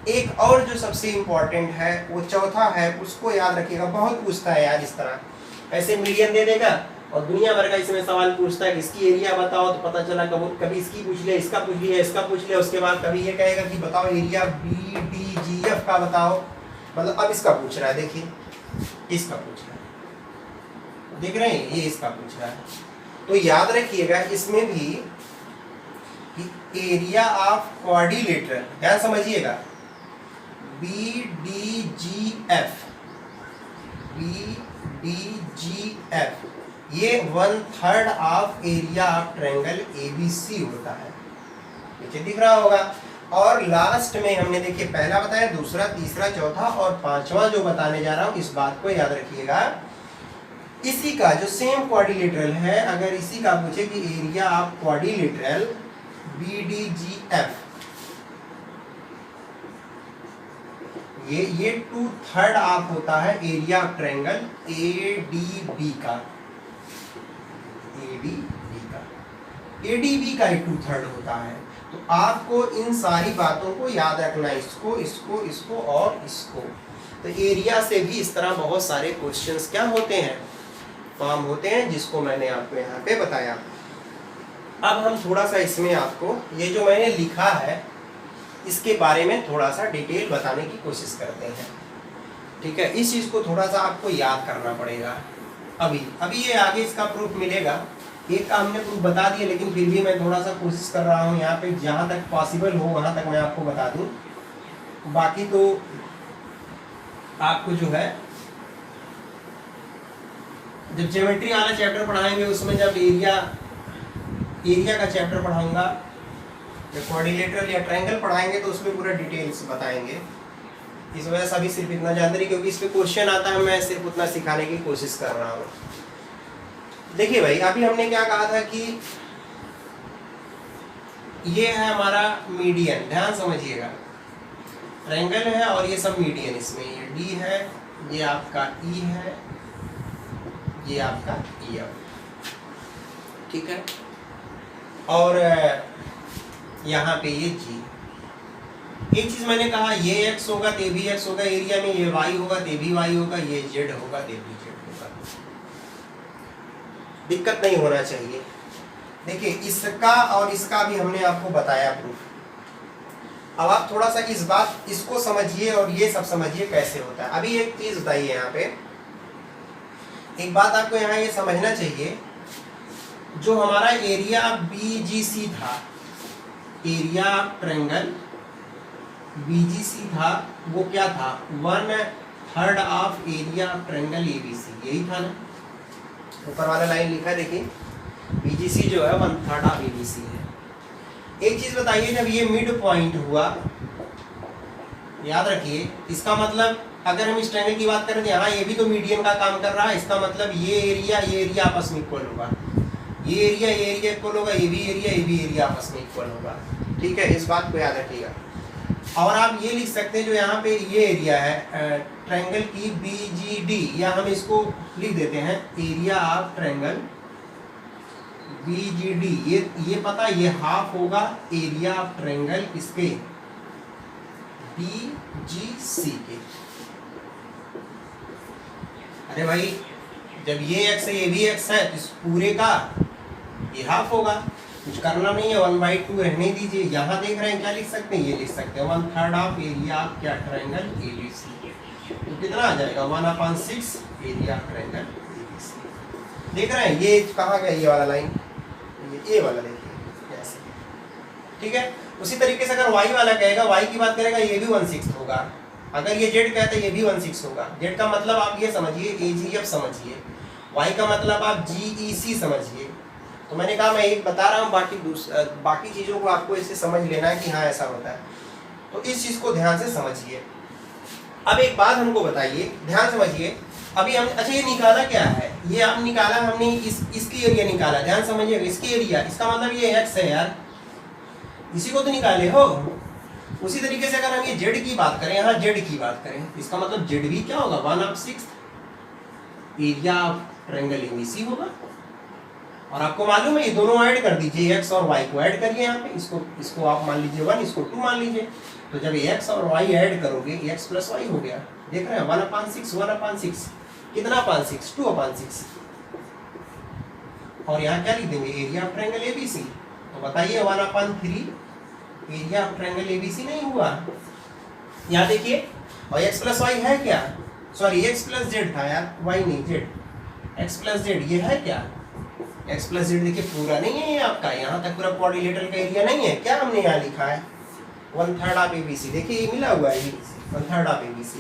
एक और जो सबसे इम्पोर्टेंट है वो चौथा है, उसको याद रखिएगा। बहुत पूछता है यार इस तरह, ऐसे मिलियन दे देगा और दुनिया भर का इसमें सवाल पूछता है कि इसकी एरिया बताओ, तो पता चला कभी इसकी पूछ लिया, इसका पूछ लिया, इसका पूछ लिया, उसके बाद कभी ये कहेगा कि बताओ एरिया BDGF का बताओ। मतलब अब इसका पूछ रहा है, देखिए इसका पूछ रहा है, देख रहे हैं ये इसका पूछ रहा है। तो याद रखिएगा इसमें भी एरिया ऑफ क्वाड्रिलेटरल, ध्यान समझिएगा, BDGF ये 1/3 of area of triangle ABC होता है, नीचे दिख रहा होगा। और लास्ट में हमने देखिए पहला बताया, दूसरा, तीसरा, चौथा और पांचवा जो बताने जा रहा हूं, इस बात को याद रखिएगा। इसी का जो सेम क्वाड्रिलेटरल है, अगर इसी का पूछे कि एरिया ऑफ क्वाड्रिलेटरल BDGF, ये 2/3 ऑफ होता है एरिया ऑफ ट्रायंगल ADB का, ADB का 2/3 होता है। तो आपको इन सारी बातों को याद रखना है, इसको, इसको, इसको और इसको। तो एरिया से भी इस तरह बहुत सारे क्वेश्चंस क्या होते हैं, फॉर्म होते हैं, जिसको मैंने आपको यहाँ पे बताया। अब हम थोड़ा सा इसमें आपको ये जो मैंने लिखा है इसके बारे में थोड़ा सा डिटेल बताने की कोशिश करते हैं, ठीक है। इस चीज़ को थोड़ा सा आपको याद करना पड़ेगा। अभी ये आगे इसका प्रूफ मिलेगा। एक का हमने प्रूफ बता दिया, लेकिन फिर भी मैं थोड़ा सा कोशिश कर रहा हूँ यहाँ पे जहाँ तक पॉसिबल हो वहाँ तक मैं आपको बता दूँ। बाकी तो आपको जो है जब ज्योमेट्री वाला चैप्टर पढ़ाएंगे उसमें जब एरिया का चैप्टर पढ़ाऊंगा, जब क्वाड्रिलेटरल या ट्रायंगल पढ़ाएंगे तो उसमें पूरा डिटेल्स बताएंगे। इस वजह से अभी सिर्फ इतना जानते रहिए, क्योंकि इस पे क्वेश्चन आता है, मैं सिर्फ उतना सिखाने की कोशिश कर रहा हूँ। देखिए भाई, अभी हमने क्या कहा था कि ये है हमारा मीडियन, ध्यान समझिएगा। ट्रायंगल है और ये सब मीडियन, इसमें ये डी है, ये आपका ई है, ये आपका ई है, ठीक है। और यहाँ पे ये जी। एक चीज मैंने कहा, ये एक्स होगा ते भी एक्स होगा एरिया में, ये वाई होगा ते भी वाई होगा, ये जेड होगा ते भी जेड होगा। दिक्कत नहीं होना चाहिए। देखिए, इसका और इसका भी हमने आपको बताया प्रूफ। अब आप थोड़ा सा इसको समझिए और ये सब समझिए कैसे होता है। अभी एक चीज बताइए, यहाँ पे एक बात आपको यहाँ ये समझना चाहिए, जो हमारा एरिया BGC था, एरिया ट्रायंगल BGC था, वो क्या था, 1/3 ऑफ एरिया ट्रायंगल ABC, यही था ना। ऊपर वाला लाइन लिखा देखिए, BGC जो है 1/3 ऑफ ABC है। एक चीज बताइए, जब ये मिड पॉइंट हुआ, याद रखिए, इसका मतलब अगर हम इस ट्रायंगल की बात करें तो यहाँ ये भी तो मीडियन का काम कर रहा है। इसका मतलब ये एरिया आपस में इक्वल होगा, ये एरिया इक्वल होगा, ये भी एरिया आपस में इक्वल होगा, ठीक है। इस बात को याद रखिएगा। और आप ये लिख सकते हैं, जो यहाँ पे ये एरिया है ट्रायंगल की BGD, या हम इसको लिख देते हैं एरिया ऑफ ट्रायंगल BGD। ये पता, ये हाफ होगा एरिया ऑफ ट्रायंगल इसके BGC के। अरे भाई, जब ये x है, ये भी x है, तो इस पूरे का ये हाफ होगा। कुछ करना नहीं है, 1/2 रहने दीजिए। यहाँ देख रहे हैं क्या लिख सकते हैं, ये लिख सकते हैं 1/3 ऑफ एरिया ऑफ क्या ट्रायंगल ABC। तो कितना आ जाएगा, 1/6 एरिया ऑफ ट्रायंगल ABC। देख रहे हैं ये कहाँ गया, ये वाला लाइन, ये वाला देखिए ऐसे, ठीक है। उसी तरीके से अगर y वाला कहेगा, y की बात करेगा, ये भी 1/6 होगा। अगर ये z कहता है, ये भी 1/6 होगा। z का मतलब आप ये समझिए AGF समझिए, y का मतलब आप GEC समझिए। तो मैंने कहा मैं एक बता रहा हूँ, बाकी चीज़ों को आपको इससे समझ लेना है कि हाँ ऐसा होता है। तो इस चीज़ को ध्यान से समझिए। अब एक बात हमको बताइए, ध्यान समझिए। अभी हम, अच्छा ये निकाला क्या है, ये आप निकाला हमने इसकी एरिया निकाला, ध्यान समझिएगा। इसकी एरिया, इसका मतलब ये x है यार, इसी को तो निकाले हो। उसी तरीके से अगर हम ये z की बात करें, यहाँ z की बात करें, इसका मतलब z भी क्या होगा, 1/6 एरिया ऑफ ट्रायंगल ABC होगा। और आपको मालूम है, ये दोनों ऐड कर दीजिए, x और y को ऐड करिए यहाँ पे, इसको आप मान लीजिए 1, इसको 2 मान लीजिए। तो जब x और y ऐड करोगे, x + y हो गया। देख रहे हैं 1/6 कितना, 5/6 2/6। और यहाँ क्या लिख देंगे, एरिया ऑफ ट्रायंगल ABC। तो बताइए 1/3 एरिया ऑफ ट्रायंगल ABC नहीं हुआ। यहाँ देखिए, और x + y है क्या, सॉरी x + z था यार, y नहीं z, x + z ये है क्या, x + z देखिए पूरा नहीं है ये आपका, यहाँ तक पूरा क्वाड्रिलेटरल का एरिया नहीं है। क्या हमने यहाँ लिखा है, 1/3 ऑफ ABC, देखिए ये मिला हुआ है, 1/3 ऑफ ABC।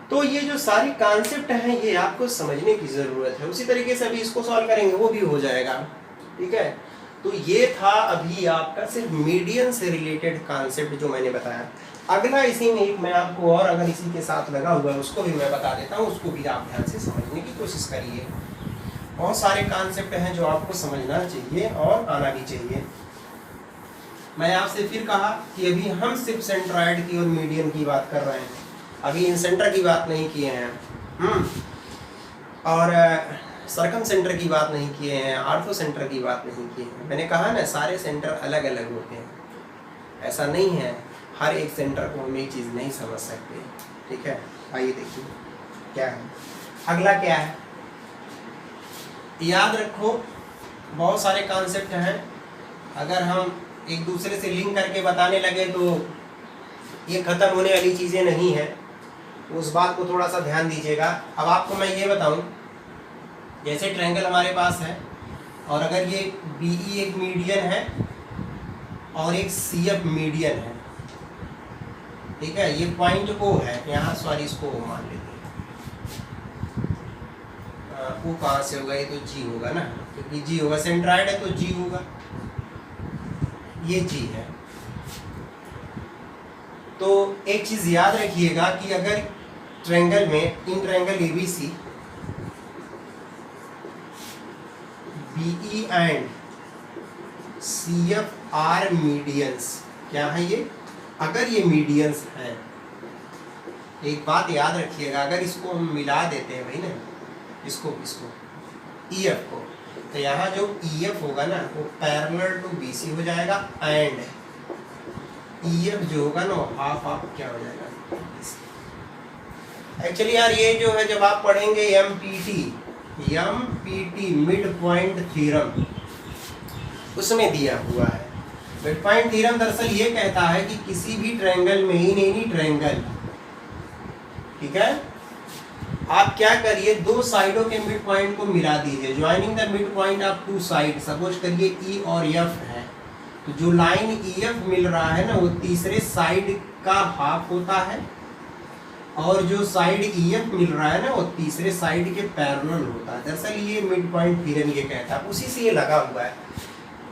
तो ये जो सारी कॉन्सेप्ट हैं, ये आपको समझने की ज़रूरत है। उसी तरीके से अभी इसको सॉल्व करेंगे, वो भी हो जाएगा, ठीक है। तो ये था अभी आपका सिर्फ मीडियन से रिलेटेड कॉन्सेप्ट जो मैंने बताया। अगला इसी में एक मैं आपको और अगर इसी के साथ लगा हुआ है उसको भी मैं बता देता हूँ, उसको भी आप ध्यान से समझने की कोशिश करिए। बहुत सारे कॉन्सेप्ट हैं जो आपको समझना चाहिए और आना भी चाहिए। मैं आपसे फिर कहा कि अभी हम सिर्फ सेंट्रॉइड की और मीडियन की बात कर रहे हैं, अभी इन सेंटर की बात नहीं किए हैं, और सरकम सेंटर की बात नहीं किए हैं, आर्थो सेंटर की बात नहीं की है। मैंने कहा ना, सारे सेंटर अलग अलग होते हैं, ऐसा नहीं है हर एक सेंटर को हम एक चीज़ नहीं समझ सकते। ठीक है, आइए देखिए क्या है। अगला क्या है, याद रखो बहुत सारे कॉन्सेप्ट हैं, अगर हम एक दूसरे से लिंक करके बताने लगे तो ये खत्म होने वाली चीज़ें नहीं है, उस बात को थोड़ा सा ध्यान दीजिएगा। अब आपको मैं ये बताऊं, जैसे ट्रायंगल हमारे पास है और अगर ये BE एक मीडियन है और एक CF मीडियन है, ठीक है, ये पॉइंट O है यहाँ, सॉरी इसको O मान लेते हैं, वो कहाँ से होगा, ये तो G होगा ना, क्योंकि G होगा, सेंट्राइड है तो G होगा, ये G है। तो एक चीज याद रखिएगा कि अगर ट्रायंगल में, in triangle ABC BE and CF are medians, क्या है ये, अगर ये मीडियंस हैं, एक बात याद रखिएगा, अगर इसको हम मिला देते हैं भाई ना, इसको EF को, तो यहाँ जो EF होगा ना वो पैरेलल टू BC हो जाएगा, एंड EF जो होगा ना हाफ हाफ क्या हो जाएगा। एक्चुअली यार ये जो है जब आप पढ़ेंगे MPT मिड पॉइंट थ्योरम, उसमें दिया हुआ है। मिड पॉइंट थ्योरम दरअसल ये कहता है कि किसी भी ट्रायंगल में, इन एनी ट्रायंगल, ठीक है, आप क्या करिए, दो साइडों के मिड पॉइंट को मिला दीजिए, joining the mid point of two side. Suppose करिए E और F है, तो जो लाइन EF मिल रहा है ना वो तीसरे साइड का हाफ होता है, और जो साइड EF मिल रहा है ना वो तीसरे साइड के पैरेलल होता है। दरअसल ये मिड पॉइंट थ्योरम ये कहता है, उसी से ये लगा हुआ है।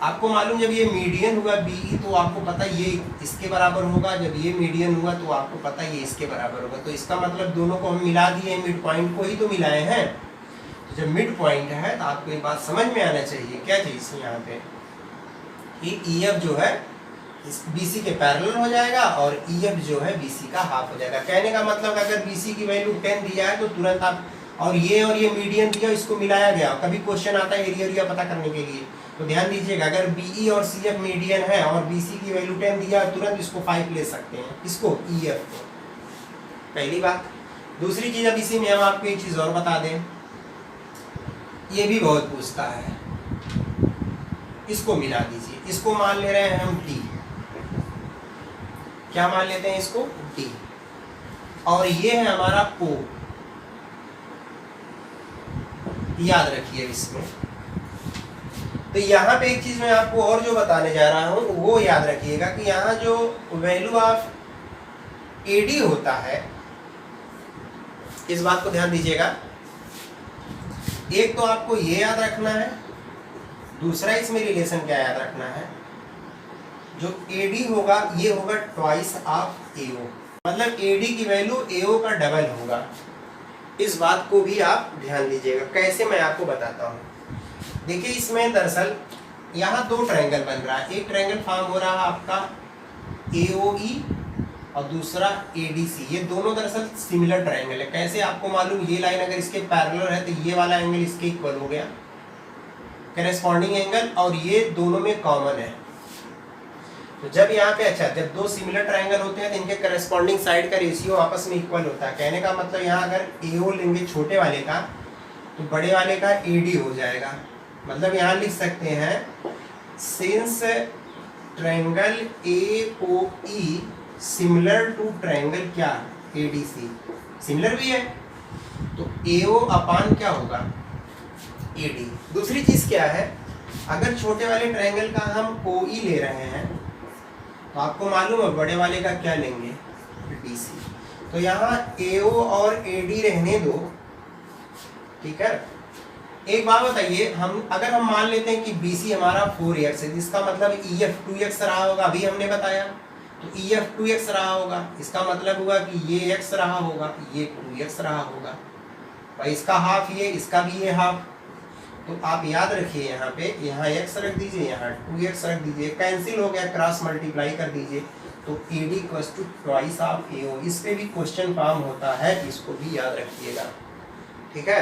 आपको मालूम, जब ये मीडियन हुआ BE तो आपको पता ये इसके बराबर होगा, जब ये मीडियन हुआ तो आपको पता ये इसके बराबर होगा। तो इसका मतलब दोनों को हम मिला दिए, मिड पॉइंट को ही तो मिलाए हैं। तो जब मिड पॉइंट है तो आपको ये बात समझ में आना चाहिए, क्या चीज़ यहाँ पे, कि EF जो है इस BC के पैरेलल हो जाएगा और EF जो है BC का हाफ हो जाएगा। कहने का मतलब अगर BC की वैल्यू 10 दिया है तो तुरंत आप, और ये मीडियन दिया, इसको मिलाया गया, कभी क्वेश्चन आता है एरिया पता करने के लिए, तो ध्यान दीजिएगा, अगर BE और CF मीडियन है और BC की वैल्यू 10 दिया, तुरंत इसको 5 ले सकते हैं, इसको EF को, पहली बात। दूसरी चीज़, अब इसी में हम आपको एक चीज़ और बता दें, ये भी बहुत पूछता है, इसको मिला दीजिए, इसको मान ले रहे हैं हम D, क्या मान लेते हैं इसको, D, और ये है हमारा O, याद रखिए इसमें। तो यहाँ पे एक चीज मैं आपको और जो बताने जा रहा हूँ वो याद रखिएगा कि यहाँ जो वैल्यू ऑफ AD होता है, इस बात को ध्यान दीजिएगा। एक तो आपको ये याद रखना है, दूसरा इसमें रिलेशन क्या याद रखना है, जो AD होगा ये होगा ट्वाइस ऑफ AO, मतलब AD की वैल्यू AO का डबल होगा। इस बात को भी आप ध्यान दीजिएगा। कैसे, मैं आपको बताता हूँ। देखिए इसमें दरअसल यहाँ दो ट्रायंगल बन रहा है, एक ट्रायंगल फॉर्म हो रहा है आपका AOE और दूसरा ADC, ये दोनों दरअसल सिमिलर ट्रायंगल है। कैसे आपको मालूम, ये लाइन अगर इसके पैरेलल है तो ये वाला एंगल इसके इक्वल हो गया, करेस्पॉन्डिंग एंगल, और ये दोनों में कॉमन है। तो जब यहाँ पे, अच्छा, जब दो सिमिलर ट्रायंगल होते हैं तो इनके करेस्पॉन्डिंग साइड का रेशियो आपस में इक्वल होता है। कहने का मतलब यहाँ अगर AO लेंगे छोटे वाले का तो बड़े वाले का AD हो जाएगा। मतलब यहाँ लिख सकते हैं, since triangle AOE similar to triangle क्या, ADC, सिमिलर भी है तो AO अपान क्या होगा, AD। दूसरी चीज क्या है, अगर छोटे वाले ट्रायंगल का हम OE ले रहे हैं तो आपको मालूम है बड़े वाले का क्या लेंगे, DC। तो यहाँ AO और AD रहने दो, ठीक है। एक बात बताइए, हम अगर हम मान लेते हैं कि BC हमारा 4x है, जिसका मतलब EF 2x रहा होगा, अभी हमने बताया, तो EF 2x रहा होगा, इसका मतलब हुआ कि ये x रहा होगा, ये 2x रहा होगा, भाई इसका हाफ ये, इसका भी ये हाफ। तो आप याद रखिए यहाँ पे, यहाँ x रख दीजिए, यहाँ 2x रख दीजिए, कैंसिल हो गया, क्रॉस मल्टीप्लाई कर दीजिए, तो AD equals to twice of AO। इस पे भी क्वेश्चन फॉर्म होता है, इसको भी याद रखिएगा, ठीक है।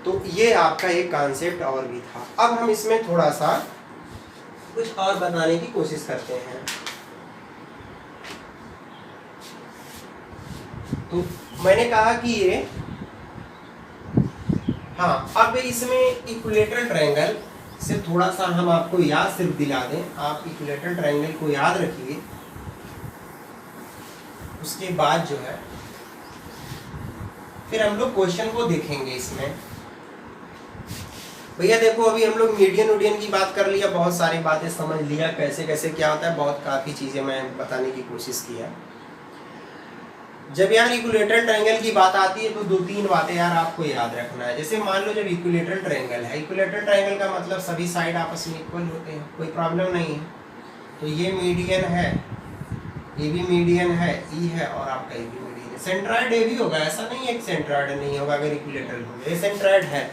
तो ये आपका एक कॉन्सेप्ट और भी था। अब हम इसमें थोड़ा सा कुछ और बताने की कोशिश करते हैं। मैंने कहा कि ये, हाँ, अब इसमें इक्विलेटरल ट्रायंगल से थोड़ा सा हम आपको याद सिर्फ दिला दें, आप इक्विलेटरल ट्रायंगल को याद रखिए, उसके बाद जो है फिर हम लोग क्वेश्चन को देखेंगे। इसमें भैया देखो, अभी हम लोग मीडियन उडियन की बात कर लिया, बहुत सारी बातें समझ लिया, कैसे कैसे क्या होता है, बहुत काफ़ी चीज़ें मैं बताने की कोशिश किया। जब यार इक्विलेटरल ट्रायंगल की बात आती है तो 2-3 बातें यार आपको याद रखना है। जैसे मान लो जब इक्विलेटरल ट्रायंगल है, इक्विलेटरल ट्रायंगल का मतलब सभी साइड आपस में इक्वल होते हैं, कोई प्रॉब्लम नहीं है। तो ये मीडियन है, ये भी मीडियन है, ई है, और आपका ये भी मीडियन है। सेंट्रॉइड ये भी होगा, ऐसा नहीं है कि सेंट्रॉइड नहीं होगा अगर इक्विलेटरल हो गया। ये सेंट्रॉइड है,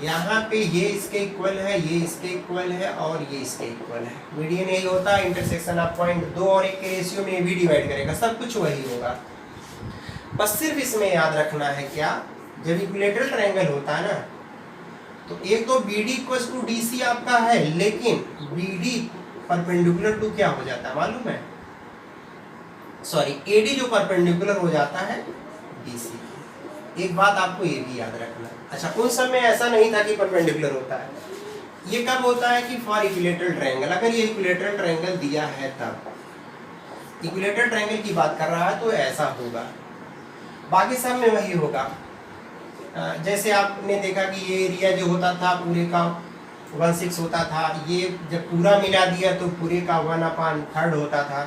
यहाँ पे ये इसके इक्वल है, ये इसके इक्वल है, और ये इसके इक्वल है। मीडियन यही होता है, इंटरसेक्शन ऑफ पॉइंट 2 और 1 के रेशियो में ये भी डिवाइड करेगा, सब कुछ वही होगा। बस सिर्फ इसमें याद रखना है क्या, जब इक्विलेटरल ट्रायंगल होता है ना, तो एक तो BD इक्वल्स टू DC आपका है, लेकिन BD परपेंडिकुलर टू क्या हो जाता है मालूम है, सॉरी, AD जो परपेंडिकुलर हो जाता है BC। एक बात आपको ये भी याद रखना है। अच्छा, उस समय ऐसा नहीं था कि परपेंडिकुलर होता है, ये कब होता है कि फॉर इक्विलेटरल ट्रायंगल, अगर ये इक्विलेटरल ट्रायंगल दिया है तब, इक्विलेटरल ट्रायंगल की बात कर रहा है तो ऐसा होगा, बाकी सब में वही होगा। जैसे आपने देखा कि ये एरिया जो होता था पूरे का 1/6 होता था, ये जब पूरा मिला दिया तो पूरे का 1/3 होता था।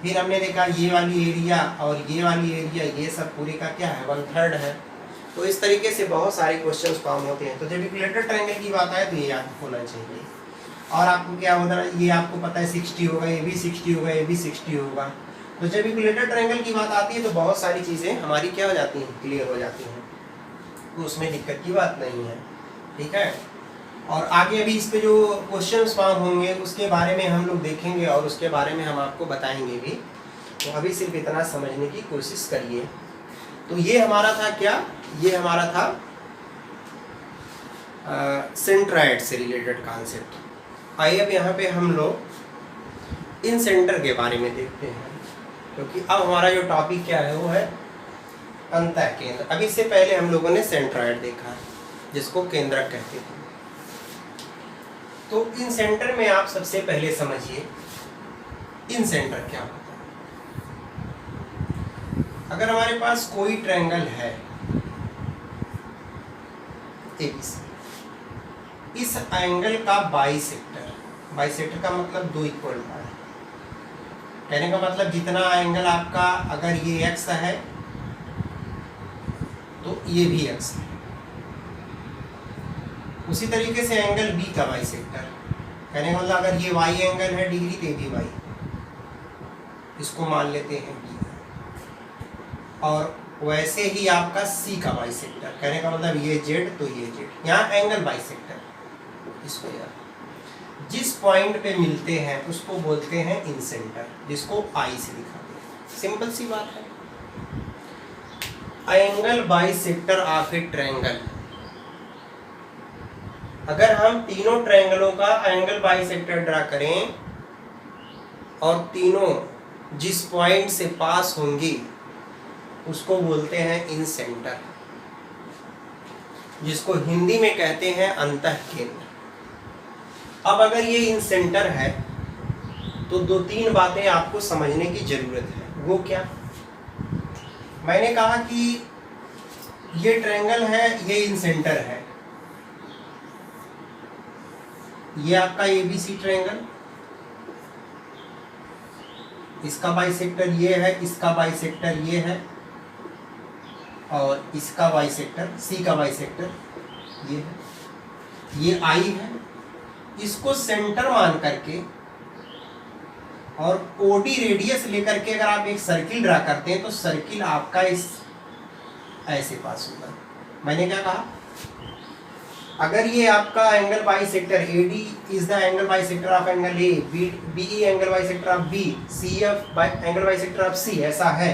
फिर हमने देखा ये वाली एरिया और ये वाली एरिया, ये सब पूरे का क्या है, 1/3 है। तो इस तरीके से बहुत सारे क्वेश्चन फॉर्म होते हैं। तो जब इक्विलेटरल ट्रायंगल की बात आए तो ये याद होना चाहिए। और आपको क्या होता है, ये आपको पता है 60 होगा, ये भी 60 होगा, ये भी 60 होगा। तो जब इक्विलेटरल ट्रायंगल की बात आती है तो बहुत सारी चीज़ें हमारी क्या हो जाती हैं, क्लियर हो जाती हैं, तो उसमें दिक्कत की बात नहीं है, ठीक है। और आगे अभी इस पे जो क्वेश्चंस फॉर्म होंगे उसके बारे में हम लोग देखेंगे और उसके बारे में हम आपको बताएंगे भी। तो अभी सिर्फ इतना समझने की कोशिश करिए। तो ये हमारा था क्या, ये हमारा था सेंट्रॉइड से रिलेटेड कॉन्सेप्ट। आइए अब यहाँ पे हम लोग इन सेंटर के बारे में देखते हैं, क्योंकि अब हमारा जो टॉपिक क्या है वो है अंतःकेंद्र। अभी इससे पहले हम लोगों ने सेंट्रॉइड देखा जिसको केंद्रक कहते थे। तो इन सेंटर में आप सबसे पहले समझिए इन सेंटर क्या होता है। अगर हमारे पास कोई ट्रायंगल है ABC, इस एंगल का बाइसेक्टर, बाइसेक्टर का मतलब 2 इक्वल पार्ट, कहने का मतलब जितना एंगल आपका, अगर ये x है तो ये भी x है, उसी तरीके से एंगल B का बाइसेक्टर, कहने का मतलब अगर ये y एंगल है डिग्री तो ये भी y, इसको मान लेते हैं B। और वैसे ही आपका C का बाइसेक्टर, कहने का मतलब ये Z तो ये Z, यहाँ एंगल बाइसेक्टर, इसको यार जिस पॉइंट पे मिलते हैं उसको बोलते हैं इन सेंटर, जिसको I से दिखाते हैं। सिंपल सी बात है। Angle bisector of A triangle, अगर हम तीनों ट्रायंगलों का एंगल बाइसेक्टर ड्रा करें और तीनों जिस पॉइंट से पास होंगी उसको बोलते हैं इन सेंटर, जिसको हिंदी में कहते हैं अंतःकेंद्र। अब अगर ये इन सेंटर है तो 2-3 बातें आपको समझने की जरूरत है। वो क्या, मैंने कहा कि ये ट्रायंगल है, ये इन सेंटर है, ये आपका ABC ट्रायंगल, इसका बाइसेक्टर ये है, इसका बाइसेक्टर ये है, और इसका बाइसेक्टर C का बाइसेक्टर ये है, ये I है। इसको सेंटर मान करके और OD रेडियस लेकर के अगर आप एक सर्किल ड्रा करते हैं तो सर्किल आपका इस ऐसे पास होगा। मैंने क्या कहा, अगर ये आपका angle bisector AD is the angle bisector of angle A, BE angle bisector of B, CF angle bisector of C, ऐसा है,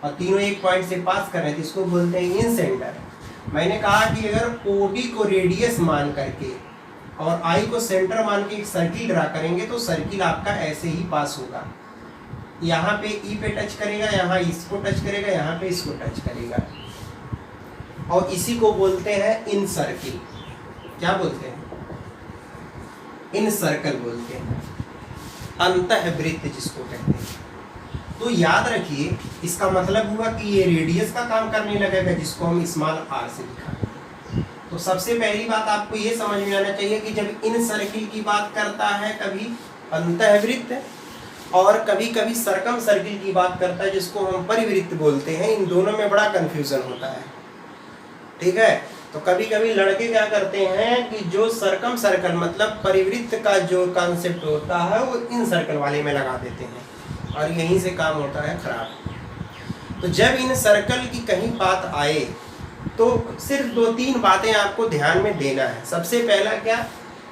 और तीनों एक पॉइंट से पास कर रहे हैं तो इसको बोलते हैं इन सेंटर। मैंने कहा कि अगर OD को रेडियस मान करके और I को सेंटर मान के एक सर्किल ड्रा करेंगे तो सर्किल आपका ऐसे ही पास होगा। यहाँ पे ई पे टच करेगा, यहाँ इसको टच करेगा, यहाँ पे इसको टच करेगा, और इसी को बोलते हैं इन सर्किल। क्या बोलते हैं? इन सर्कल बोलते हैं, अंतःवृत्त जिसको कहते हैं। तो याद रखिए, इसका मतलब हुआ कि ये रेडियस का काम करने लगेगा, जिसको हम स्मॉल आर से दिखाएंगे। तो सबसे पहली बात आपको ये समझ में आना चाहिए कि जब इन सर्किल की बात करता है कभी अंतःवृत्त, और कभी कभी सरकम सर्किल की बात करता है जिसको हम परिवृत्त बोलते हैं। इन दोनों में बड़ा कंफ्यूजन होता है, ठीक है। तो कभी कभी लड़के क्या करते हैं कि जो सरकम सर्कल मतलब परिवृत्त का जो कॉन्सेप्ट होता है वो इन सर्कल वाले में लगा देते हैं, और यहीं से काम होता है खराब। तो जब इन सर्कल की कहीं बात आए तो सिर्फ 2-3 बातें आपको ध्यान में देना है। सबसे पहला क्या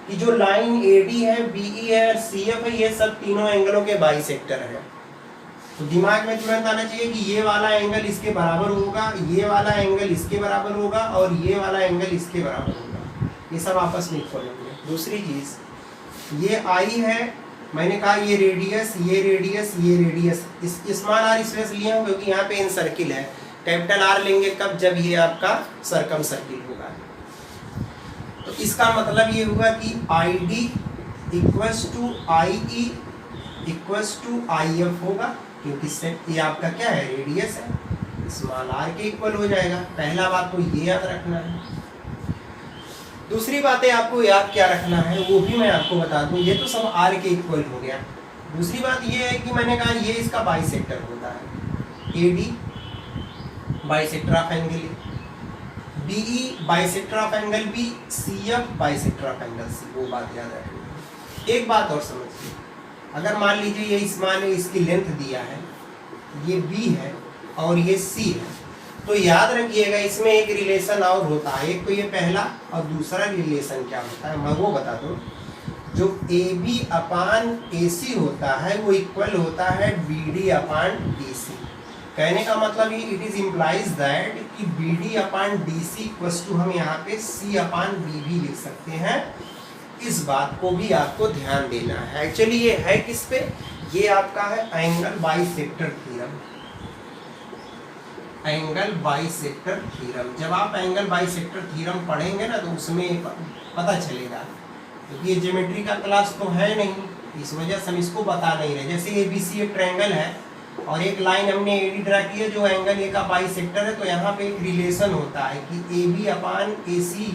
कि जो लाइन एडी है, बीई है और सीएफ है, ये सब तीनों एंगलों के बाइसेक्टर है। तो दिमाग में तुरंत आना चाहिए कि ये वाला एंगल इसके बराबर होगा, ये वाला एंगल इसके बराबर होगा, और ये वाला एंगल इसके बराबर होगा। ये सब आपस में इक्वल होंगे। दूसरी चीज, ये आई है, मैंने कहा ये रेडियस, ये रेडियस, ये रेडियस। इस स्मॉल आर इसलिए लिए हैं क्योंकि यहाँ पे इन सर्किल है। कैपिटल आर लेंगे कब? जब ये आपका सरकम सर्किल होगा। तो इसका मतलब ये हुआ कि I D equals to I E equals to I F होगा, क्योंकि ये आपका क्या है? रेडियस है, स्मॉल आर के इक्वल हो जाएगा। पहला बात तो ये याद रखना है। दूसरी बातें आपको याद क्या रखना है वो भी मैं आपको बता दूं। ये तो सब आर के इक्वल हो गया। दूसरी बात ये है कि मैंने कहा ये इसका बाइसेक्टर होता है। A D bisector of angle A, BE bisector of angle B, C F bisector of angle C. वो बात याद रखनी। एक बात और समझिए, अगर मान लीजिए ये स्मॉल है, इसकी लेंथ दिया है, ये बी है और ये सी है, तो याद रखिएगा इसमें एक रिलेशन और होता है। एक तो ये पहला, और दूसरा रिलेशन क्या होता है मैं वो बता दूं। जो ए बी अपान ए सी होता है वो इक्वल होता है B D upon D C. कहने का मतलब ये इट इज इम्प्लाइज दैट कि B D upon D C equals to हम यहाँ पे सी अपान बी भी लिख सकते हैं। इस बात को भी आपको ध्यान देना है। एक्चुअली ये है किस पे? ये आपका है angle bisector theorem. Angle bisector theorem, जब आप एंगल बाइसेक्टर थ्योरम पढ़ेंगे ना तो उसमें पता चलेगा, क्योंकि ये ज्योमेट्री का क्लास तो है नहीं, इस वजह से हम इसको बता नहीं रहे। जैसे ए बी सी एक ट्रायंगल है और एक लाइन हमने ए डी ड्रा की है जो एंगल ए का बाइसेक्टर है, तो यहाँ पे एक रिलेशन होता है कि A B upon A C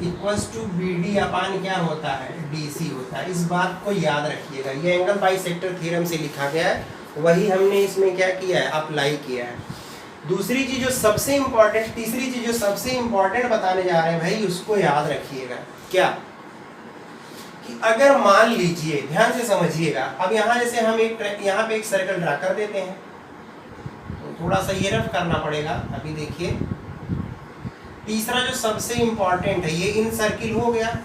equals to B D upon क्या होता है? डी सी होता है। इस बात को याद रखिएगा। ये एंगल बाइसेक्टर थ्योरम से लिखा गया है, वही हमने इसमें क्या किया है? अप्लाई किया है। दूसरी चीज जो सबसे इम्पोर्टेंट, तीसरी चीज जो सबसे इम्पोर्टेंट बताने जा रहे हैं भाई, उसको याद रखिएगा। क्या कि अगर मान लीजिए, ध्यान से समझिएगा, अब यहाँ जैसे हम यहाँ पे एक सर्कल ड्रा कर देते हैं, तो थोड़ा सा ये रफ करना पड़ेगा। अभी देखिए, तीसरा जो सबसे इम्पोर्टेंट है, ये इन सर्किल हो गया,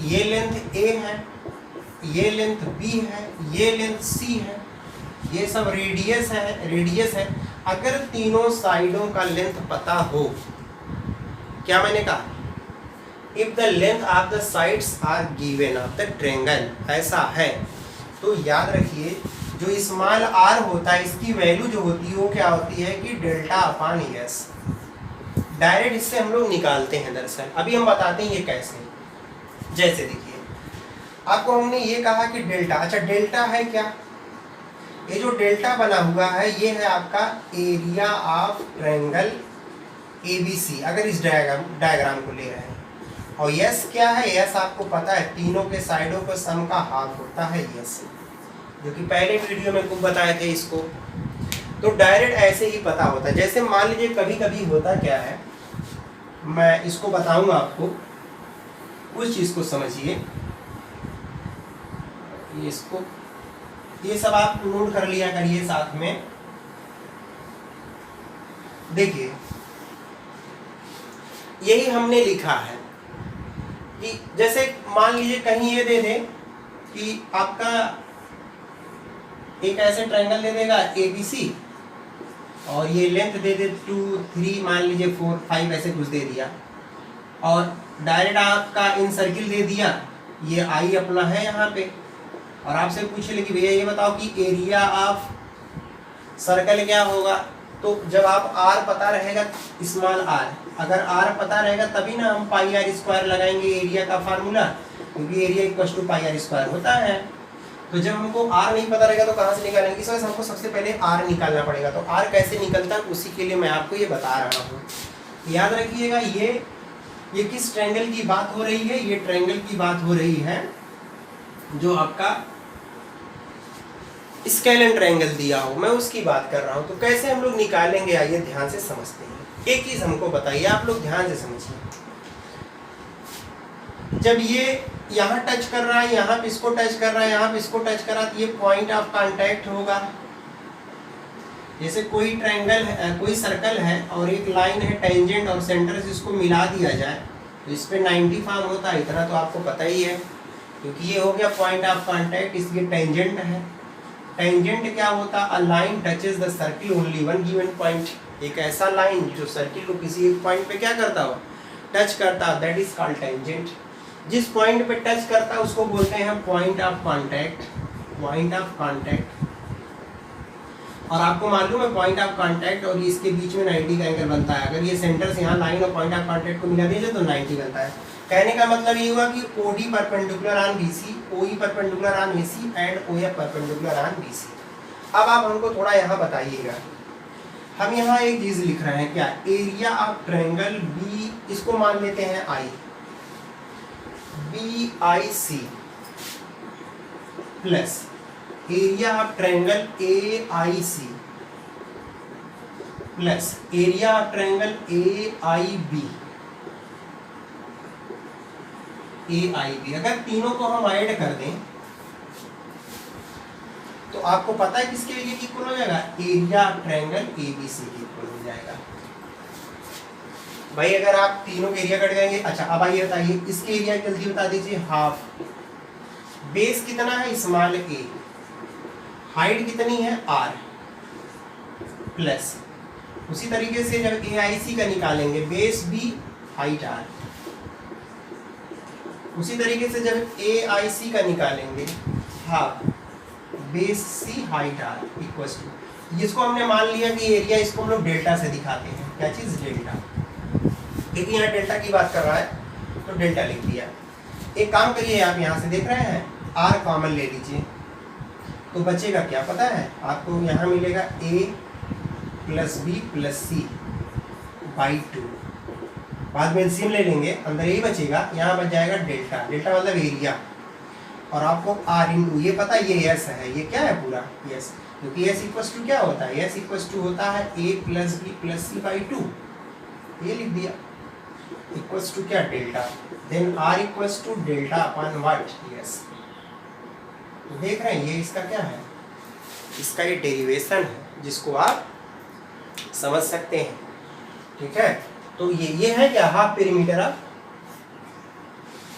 ये लेंथ ए है, ये लेंथ बी है, ये लेंथ सी है, ये सब रेडियस है। अगर तीनों साइडों का लेंथ पता हो, क्या मैंने कहा? If the length of the sides are given of the triangle, ऐसा है तो याद रखिए जो स्मॉल आर होता है इसकी वैल्यू जो होती है वो क्या होती है कि डेल्टा अपान एस। डायरेक्ट इससे हम लोग निकालते हैं। दरअसल अभी हम बताते हैं ये कैसे। जैसे देखिए, आपको हमने ये कहा कि डेल्टा, अच्छा डेल्टा है क्या? ये जो डेल्टा बना हुआ है ये है आपका एरिया ऑफ ट्रायंगल ABC, अगर इस डायग्राम को ले रहे हैं। और यस क्या है? यस आपको पता है तीनों के साइडों को सम का हाफ होता है यस, जो कि पहले वीडियो में खूब बताए थे इसको। तो डायरेक्ट ऐसे ही पता होता है। जैसे मान लीजिए कभी कभी होता क्या है, मैं इसको बताऊंगा आपको, उस चीज को समझिए। इसको ये सब आप नोट कर लिया करिए साथ में। देखिए यही हमने लिखा है कि जैसे मान लीजिए कहीं ये दे दे कि आपका एक ऐसे ट्रायंगल दे देगा ABC, और ये लेंथ दे दे 2, 3, मान लीजिए 4, 5 ऐसे कुछ दे दिया, और डायरेक्ट आपका इन सर्किल दे दिया, ये आई अपना है यहाँ पे, और आपसे पूछे कि भैया ये बताओ कि एरिया ऑफ सर्कल क्या होगा, तो जब आप r पता रहेगा स्मॉल r, अगर r पता रहेगा तभी ना हम पाई r स्क्वायर लगाएंगे एरिया का फार्मूला, क्योंकि area equal to pi r square होता है। तो जब हमको r नहीं पता रहेगा तो कहाँ से निकालेंगे, इस वजह से हमको सबसे पहले r निकालना पड़ेगा। तो r कैसे निकलता है उसी के लिए मैं आपको ये बता रहा हूँ। याद रखिएगा ये किस ट्रायंगल की बात हो रही है, ये ट्रायंगल की बात हो रही है जो आपका स्केलेन ट्रायंगल दिया हो, मैं उसकी बात कर रहा हूँ। तो कैसे हम लोग निकालेंगे आइए ध्यान से समझते हैं। एक चीज हमको बताइए, आप लोग ध्यान से समझिए। जब ये यहाँ टच कर रहा है, यहाँ पे इसको टच कर रहा है, यहाँ पे इसको टच कर रहा है, तो ये पॉइंट ऑफ कांटेक्ट होगा। जैसे कोई ट्रायंगल है, कोई सर्कल है और एक लाइन है टेंजेंट और सेंटर से इसको मिला दिया जाए तो इस पे 90 फॉर्म होता है, इतना तो आपको पता ही है, क्योंकि ये हो गया पॉइंट ऑफ कांटेक्ट, इसलिए टेंजेंट है। टेंजेंट क्या होता है, a line touches the circle only one given point, एक ऐसा लाइन जो सर्किल को किसी एक पॉइंट पे क्या करता हो, टच करता, दैट इज कॉल्ड टेंजेंट। जिस पॉइंट पे टच करता है उसको बोलते हैं point of contact, point of contact. और आपको मालूम है पॉइंट ऑफ कांटेक्ट और इसके बीच में 90 का एंगल बनता है। अगर ये सेंटर से यहाँ लाइन और पॉइंट ऑफ कांटेक्ट को मिला दीजिए तो 90 बनता है। कहने का मतलब ये हुआ कि OD perpendicular on BC, OE perpendicular on AC and OF perpendicular on BC। अब आप हमको थोड़ा यहाँ बताइएगा, हम यहाँ एक चीज लिख रहे हैं क्या, एरिया ऑफ ट्रायंगल B, इसको मान लेते हैं I, BIC plus area of triangle AIC plus area of triangle AIB, अगर तीनों को हम ऐड कर दें तो आपको पता है किसके लिए इक्वल हो जाएगा, एरिया ऑफ ट्रायंगल ABC के इक्वल हो जाएगा। भाई अगर आप तीनों के एरिया कट जाएंगे, अच्छा अब आइए बताइए इसके एरिया जल्दी बता दीजिए, हाफ। बेस कितना है, स्मॉल a, हाइट कितनी है r, प्लस उसी तरीके से जब AIC का निकालेंगे, बेस b हाइट r, उसी तरीके से जब AIC का निकालेंगे, half base c height r equal to, जिसको हमने मान लिया कि एरिया, इसको हम लोग डेल्टा से दिखाते हैं, क्या चीज, डेल्टा, क्योंकि यहाँ डेल्टा की बात कर रहा है तो डेल्टा लिख दिया। एक काम करिए, आप यहाँ से देख रहे हैं r कॉमन ले लीजिए तो बचेगा क्या पता है आपको, यहाँ मिलेगा a plus b plus c by 2, बाद में एलसीएम ले लेंगे, अंदर यही बचेगा, यहाँ बच जाएगा डेल्टा, डेल्टा मतलब एरिया, और आपको r इंटू ये पता है ये s है, ये क्या है पूरा s, क्योंकि s इक्वल टू क्या होता है, s इक्वल टू होता है a plus b plus c by 2, ये लिख दिया, इक्वल्स टू क्या, delta, then r equals to delta upon what, yes. तो देख रहे हैं ये इसका क्या है, इसका ये डेरिवेशन है जिसको आप समझ सकते हैं, ठीक है। तो ये है क्या, हाफ पेरीमीटर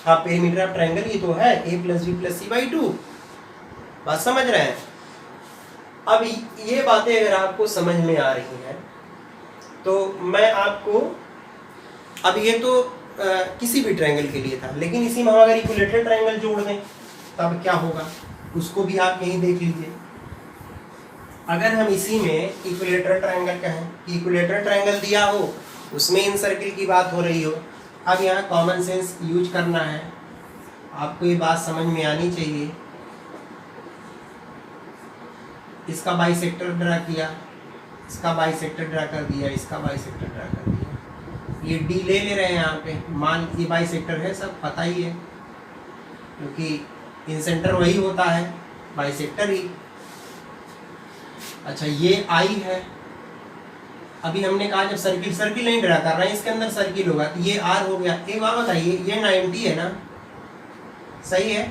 ऑफ ट्रायंगल, ये तो है a plus b plus c by 2, बात समझ रहे हैं। अब ये बातें अगर आपको समझ में आ रही हैं तो मैं आपको, अब ये तो किसी भी ट्रायंगल के लिए था, लेकिन इसी में हम अगर इक्विलेटरल ट्रायंगल जोड़ दें तब क्या होगा, उसको भी आप यहीं देख लीजिए। अगर हम इसी में इक्विलेटरल ट्रायंगल कहें, इक्विलेटरल ट्रायंगल दिया हो, उसमें इन सर्किल की बात हो रही हो, अब यहाँ कॉमन सेंस यूज करना है, आपको ये बात समझ में आनी चाहिए। इसका बाइसेक्टर ड्रा किया, इसका बाइसेक्टर ड्रा कर दिया, इसका बाइसेक्टर ड्रा कर दिया, ये डी ले रहे हैं यहाँ पे, मान ये बाइसेक्टर है, सब पता ही है क्योंकि इन सेंटर वही होता है, बाइसेक्टर ही। अच्छा ये आई है, अभी हमने कहा जब सर्किल नहीं ड्रा कर रहा है, इसके अंदर सर्किल होगा, तो ये आर हो गया। एक बात बताइए, ये 90 है ना, सही है,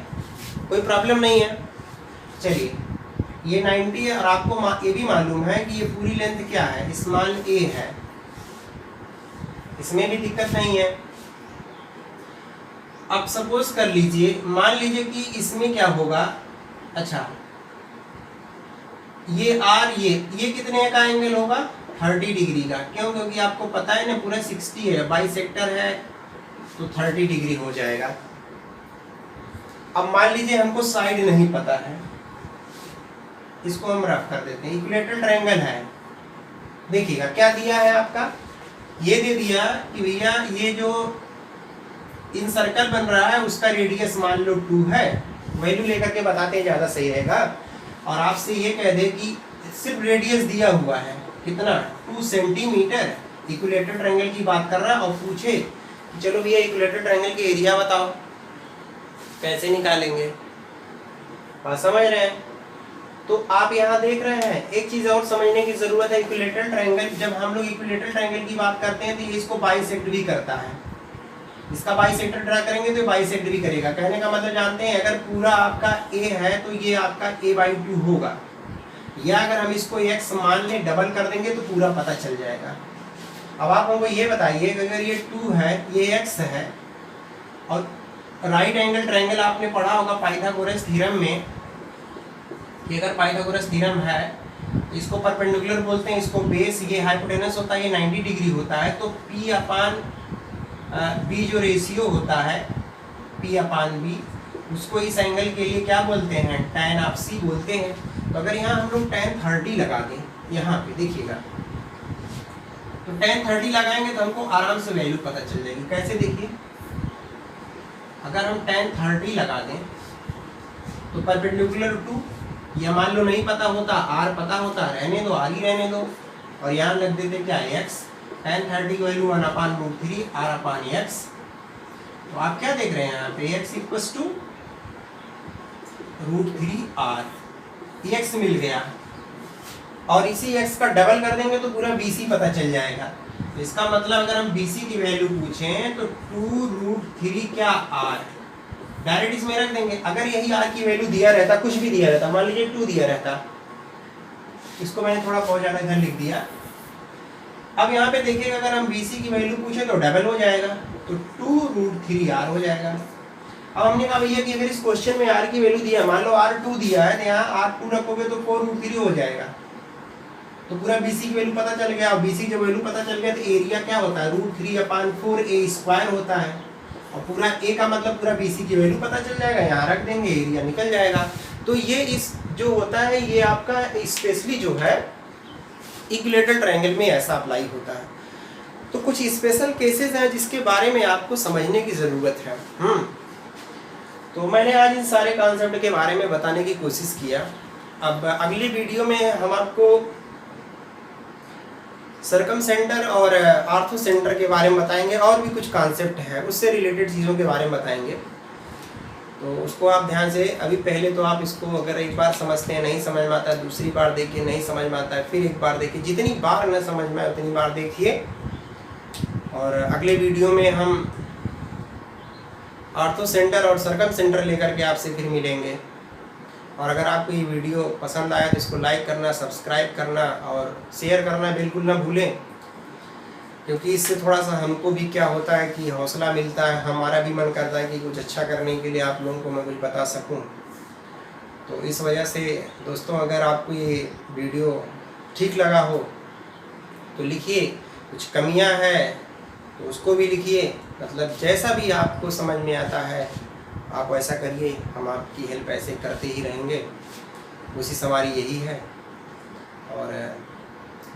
कोई प्रॉब्लम नहीं है। चलिए ये 90 है और आपको ये भी मालूम है कि ये पूरी लेंथ क्या है, स्मॉल a है, इसमें भी दिक्कत नहीं है। अब सपोज कर लीजिए, मान लीजिए कि इसमें क्या होगा, अच्छा ये आर, ये कितने का एंगल होगा, 30 डिग्री का, क्यों, क्योंकि आपको पता है ना पूरा 60 है, बाइसेक्टर है तो 30 डिग्री हो जाएगा। अब मान लीजिए हमको साइड नहीं पता है, इसको हम रफ कर देते हैं। इक्विलेटरल ट्रायंगल है, देखिएगा क्या दिया है आपका, ये दे दिया कि भैया ये जो इन सर्कल बन रहा है उसका रेडियस मान लो 2 है, वैल्यू लेकर के बताते हैं ज़्यादा सही रहेगा। और आपसे ये कह दे कि सिर्फ रेडियस दिया हुआ है कितना, 2 सेंटीमीटर, इक्विलेटरल ट्रायंगल की बात कर रहा है, और पूछे कि चलो भैया इक्विलेटरल ट्रायंगल के एरिया बताओ, कैसे निकालेंगे, बात समझ रहे हैं। तो आप यहाँ देख रहे हैं, एक चीज और समझने की जरूरत है, इक्विलेटरल ट्रायंगल, जब हम लोग इक्विलेटरल ट्रायंगल की बात करते हैं तो ये इसको बाइसेक्ट भी करता है, इसका बाइसेक्टर ड्रा करेंगे तो बाइसेक्ट भी करेगा। कहने का मतलब जानते हैं, अगर पूरा आपका a है तो ये आपका a/2 होगा, या अगर हम इसको x मान लें, डबल कर देंगे तो पूरा पता चल जाएगा। अब आप हमको ये बताइए, अगर ये 2 है, ये x है, और राइट एंगल ट्रायंगल आपने पढ़ा होगा पाइथागोरस थ्योरम में, कि अगर पाइथागोरस थ्योरम है, इसको परपेंडिकुलर बोलते हैं, इसको बेस, ये हाइपोटेनस होता है, ये 90 डिग्री होता है, तो P/B जो रेशियो होता है, P/B, उसको इस एंगल के लिए क्या बोलते हैं, tan ऑफ C बोलते हैं। तो अगर यहाँ हम लोग tan 30 लगा दें, यहाँ पे देखिएगा, तो tan 30 लगाएंगे तो हमको आराम से वैल्यू पता चल जाएगी। कैसे, देखिए, अगर हम tan 30 लगा दें तो परपेंडिकुलर टू, या मान लो नहीं पता होता, r पता होता, रहने दो, r ही रहने दो, और यहाँ लग देते क्या, x, tan 30 की वैल्यू 1/√3 r/x। तो आप क्या देख रहे हैं यहाँ पे, x = √3r, x मिल गया, और इसी x का डबल कर देंगे तो पूरा BC पता चल जाएगा। तो इसका मतलब अगर हम BC की वैल्यू पूछें तो 2√3 क्या, r, डायरेक्ट इसमें रख देंगे। अगर यही r की वैल्यू दिया रहता, कुछ भी दिया रहता, मान लीजिए 2 दिया रहता, इसको मैंने थोड़ा बहुत ज़्यादा इधर लिख दिया। अब यहाँ पे देखिएगा, अगर हम BC की वैल्यू पूछे तो डबल हो जाएगा, तो 2√3r हो जाएगा। अब हमने कहा भैया कि अगर इस क्वेश्चन में r की वैल्यू दिया, मान लो r2 दिया है, तो यहाँ r2 रखोगे तो 4√3 हो जाएगा, तो पूरा BC की वैल्यू पता चल गया। और BC की वैल्यू पता चल गया तो एरिया क्या होता है, √3/4a² होता है, और पूरा a का मतलब पूरा BC की वैल्यू पता चल जाएगा, यहाँ रख देंगे, एरिया निकल जाएगा। तो ये इस जो होता है, ये आपका स्पेशली जो है इक्विलेटरल ट्रायंगल में ऐसा अप्लाई होता है। तो कुछ स्पेशल केसेस हैं जिसके बारे में आपको समझने की ज़रूरत है। तो मैंने आज इन सारे कॉन्सेप्ट के बारे में बताने की कोशिश किया। अब अगली वीडियो में हम आपको सर्कम सेंटर और आर्थो सेंटर के बारे में बताएंगे, और भी कुछ कॉन्सेप्ट है उससे रिलेटेड चीज़ों के बारे में बताएंगे। तो उसको आप ध्यान से, अभी पहले तो आप इसको अगर एक बार समझते हैं, नहीं समझ में आता है, दूसरी बार देखिए, नहीं समझ में आता है, फिर एक बार देखिए, जितनी बार न समझ में आए उतनी बार देखिए। और अगले वीडियो में हम आर्थो सेंटर और सर्कम सेंटर लेकर के आपसे फिर मिलेंगे। और अगर आपको ये वीडियो पसंद आया तो इसको लाइक करना, सब्सक्राइब करना और शेयर करना बिल्कुल ना भूलें, क्योंकि इससे थोड़ा सा हमको भी क्या होता है कि हौसला मिलता है, हमारा भी मन करता है कि कुछ अच्छा करने के लिए आप लोगों को मैं कुछ बता सकूं। तो इस वजह से दोस्तों, अगर आपको ये वीडियो ठीक लगा हो तो लिखिए, कुछ कमियां हैं तो उसको भी लिखिए, मतलब जैसा भी आपको समझ में आता है आप वैसा करिए, हम आपकी हेल्प ऐसे करते ही रहेंगे, कोशिश हमारी यही है। और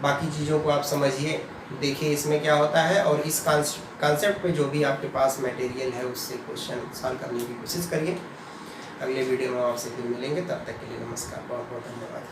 बाकी चीज़ों को आप समझिए, देखिए इसमें क्या होता है, और इस कॉन्सेप्ट पे जो भी आपके पास मटेरियल है उससे क्वेश्चन सॉल्व करने की कोशिश करिए। अगले वीडियो में आपसे फिर मिलेंगे, तब तक के लिए नमस्कार, बहुत बहुत धन्यवाद।